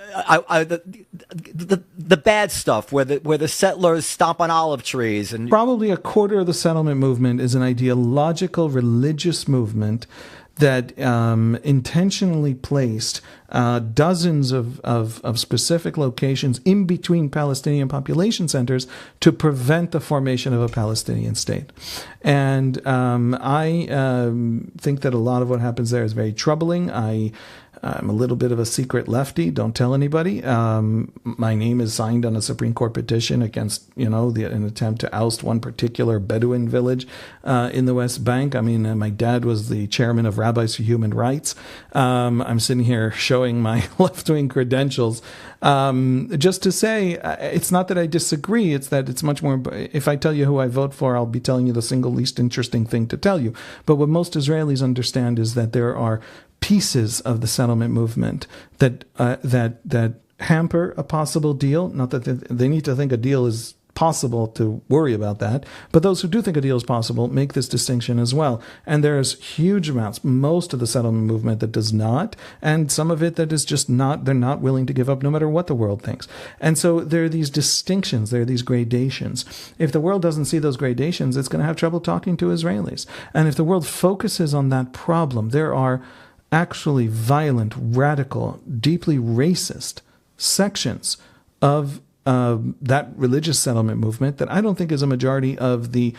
the bad stuff where the settlers stomp on olive trees and probably a quarter of the settlement movement is an ideological religious movement that intentionally placed dozens of specific locations in between Palestinian population centers to prevent the formation of a Palestinian state. And I think that a lot of what happens there is very troubling. I'm a little bit of a secret lefty. Don't tell anybody. My name is signed on a Supreme Court petition against, an attempt to oust one particular Bedouin village in the West Bank. I mean, my dad was the chairman of Rabbis for Human Rights. I'm sitting here showing my left-wing credentials. Just to say, it's not that I disagree. It's that it's much more. If I tell you who I vote for, I'll be telling you the single least interesting thing to tell you. But what most Israelis understand is that there are pieces of the settlement movement that hamper a possible deal. Not that they need to think a deal is possible to worry about that, but those who do think a deal is possible make this distinction as well. And there's huge amounts, most of the settlement movement that does not, and some of it that is just not, they're not willing to give up no matter what the world thinks. And so there are these distinctions, there are these gradations. If the world doesn't see those gradations, it's going to have trouble talking to Israelis. And if the world focuses on that problem, there are actually violent, radical, deeply racist sections of that religious settlement movement that I don't think is a majority of the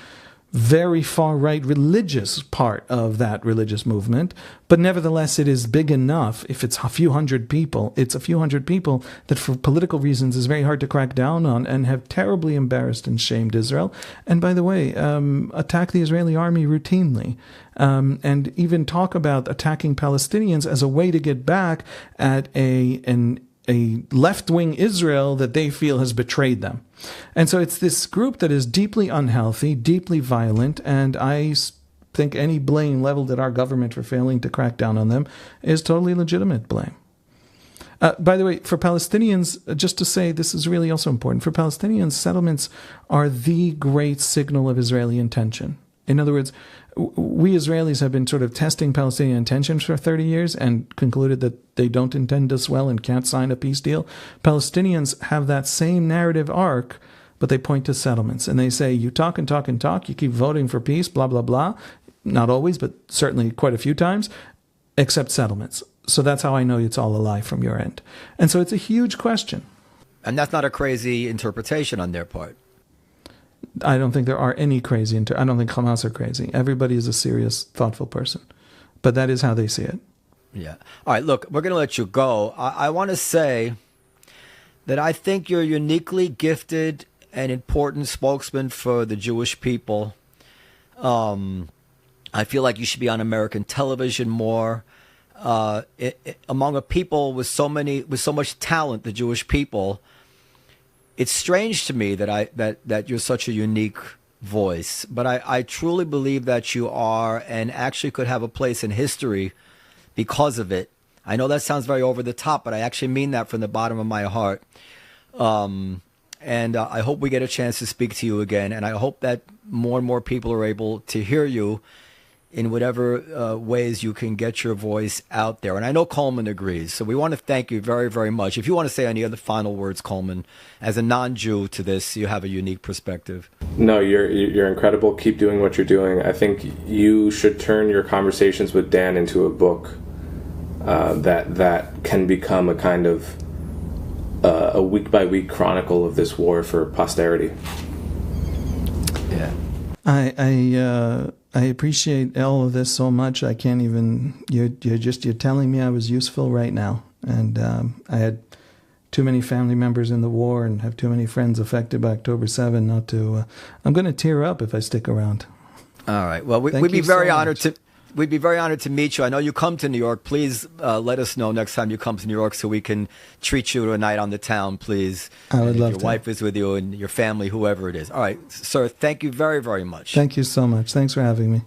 very far-right religious part of that religious movement, but nevertheless it is big enough. If it's a few hundred people, it's a few hundred people that for political reasons is very hard to crack down on and have terribly embarrassed and shamed Israel. And by the way, attack the Israeli army routinely. And even talk about attacking Palestinians as a way to get back at a left-wing Israel that they feel has betrayed them. And so it's this group that is deeply unhealthy, deeply violent, and I think any blame leveled at our government for failing to crack down on them is totally legitimate blame. By the way, for Palestinians, just to say, this is really also important, for Palestinians, settlements are the great signal of Israeli intention. In other words, we Israelis have been sort of testing Palestinian intentions for 30 years and concluded that they don't intend us well and can't sign a peace deal. Palestinians have that same narrative arc, but they point to settlements. And they say, you talk and talk and talk, you keep voting for peace, blah, blah, blah. Not always, but certainly quite a few times, except settlements. So that's how I know it's all a lie from your end. And so it's a huge question. And that's not a crazy interpretation on their part. I don't think there are any crazy. I don't think Hamas are crazy. Everybody is a serious, thoughtful person. But that is how they see it. Yeah. All right, look, we're going to let you go. I want to say that I think you're uniquely gifted and important spokesman for the Jewish people. I feel like you should be on American television more. Among a people with so much talent, the Jewish people, it's strange to me that you're such a unique voice. But I truly believe that you are, and actually could have a place in history because of it. I know that sounds very over the top, but I actually mean that from the bottom of my heart. And I hope we get a chance to speak to you again. And I hope that more and more people are able to hear you in whatever ways you can get your voice out there. And I know Coleman agrees. So we want to thank you very, very much. If you want to say any other final words, Coleman, as a non-Jew to this, you have a unique perspective. No, you're incredible. Keep doing what you're doing. I think you should turn your conversations with Dan into a book that can become a kind of a week-by-week chronicle of this war for posterity. Yeah. I appreciate all of this so much. I can't even. You're telling me I was useful right now, and I had too many family members in the war and have too many friends affected by October 7 not to. I'm going to tear up if I stick around. All right. Well, we'd be very honored to. We'd be very honored to meet you. I know you come to New York. Please let us know next time you come to New York so we can treat you to a night on the town, please. I would love to. Your wife is with you and your family, whoever it is. All right, sir, thank you very, very much. Thank you so much. Thanks for having me.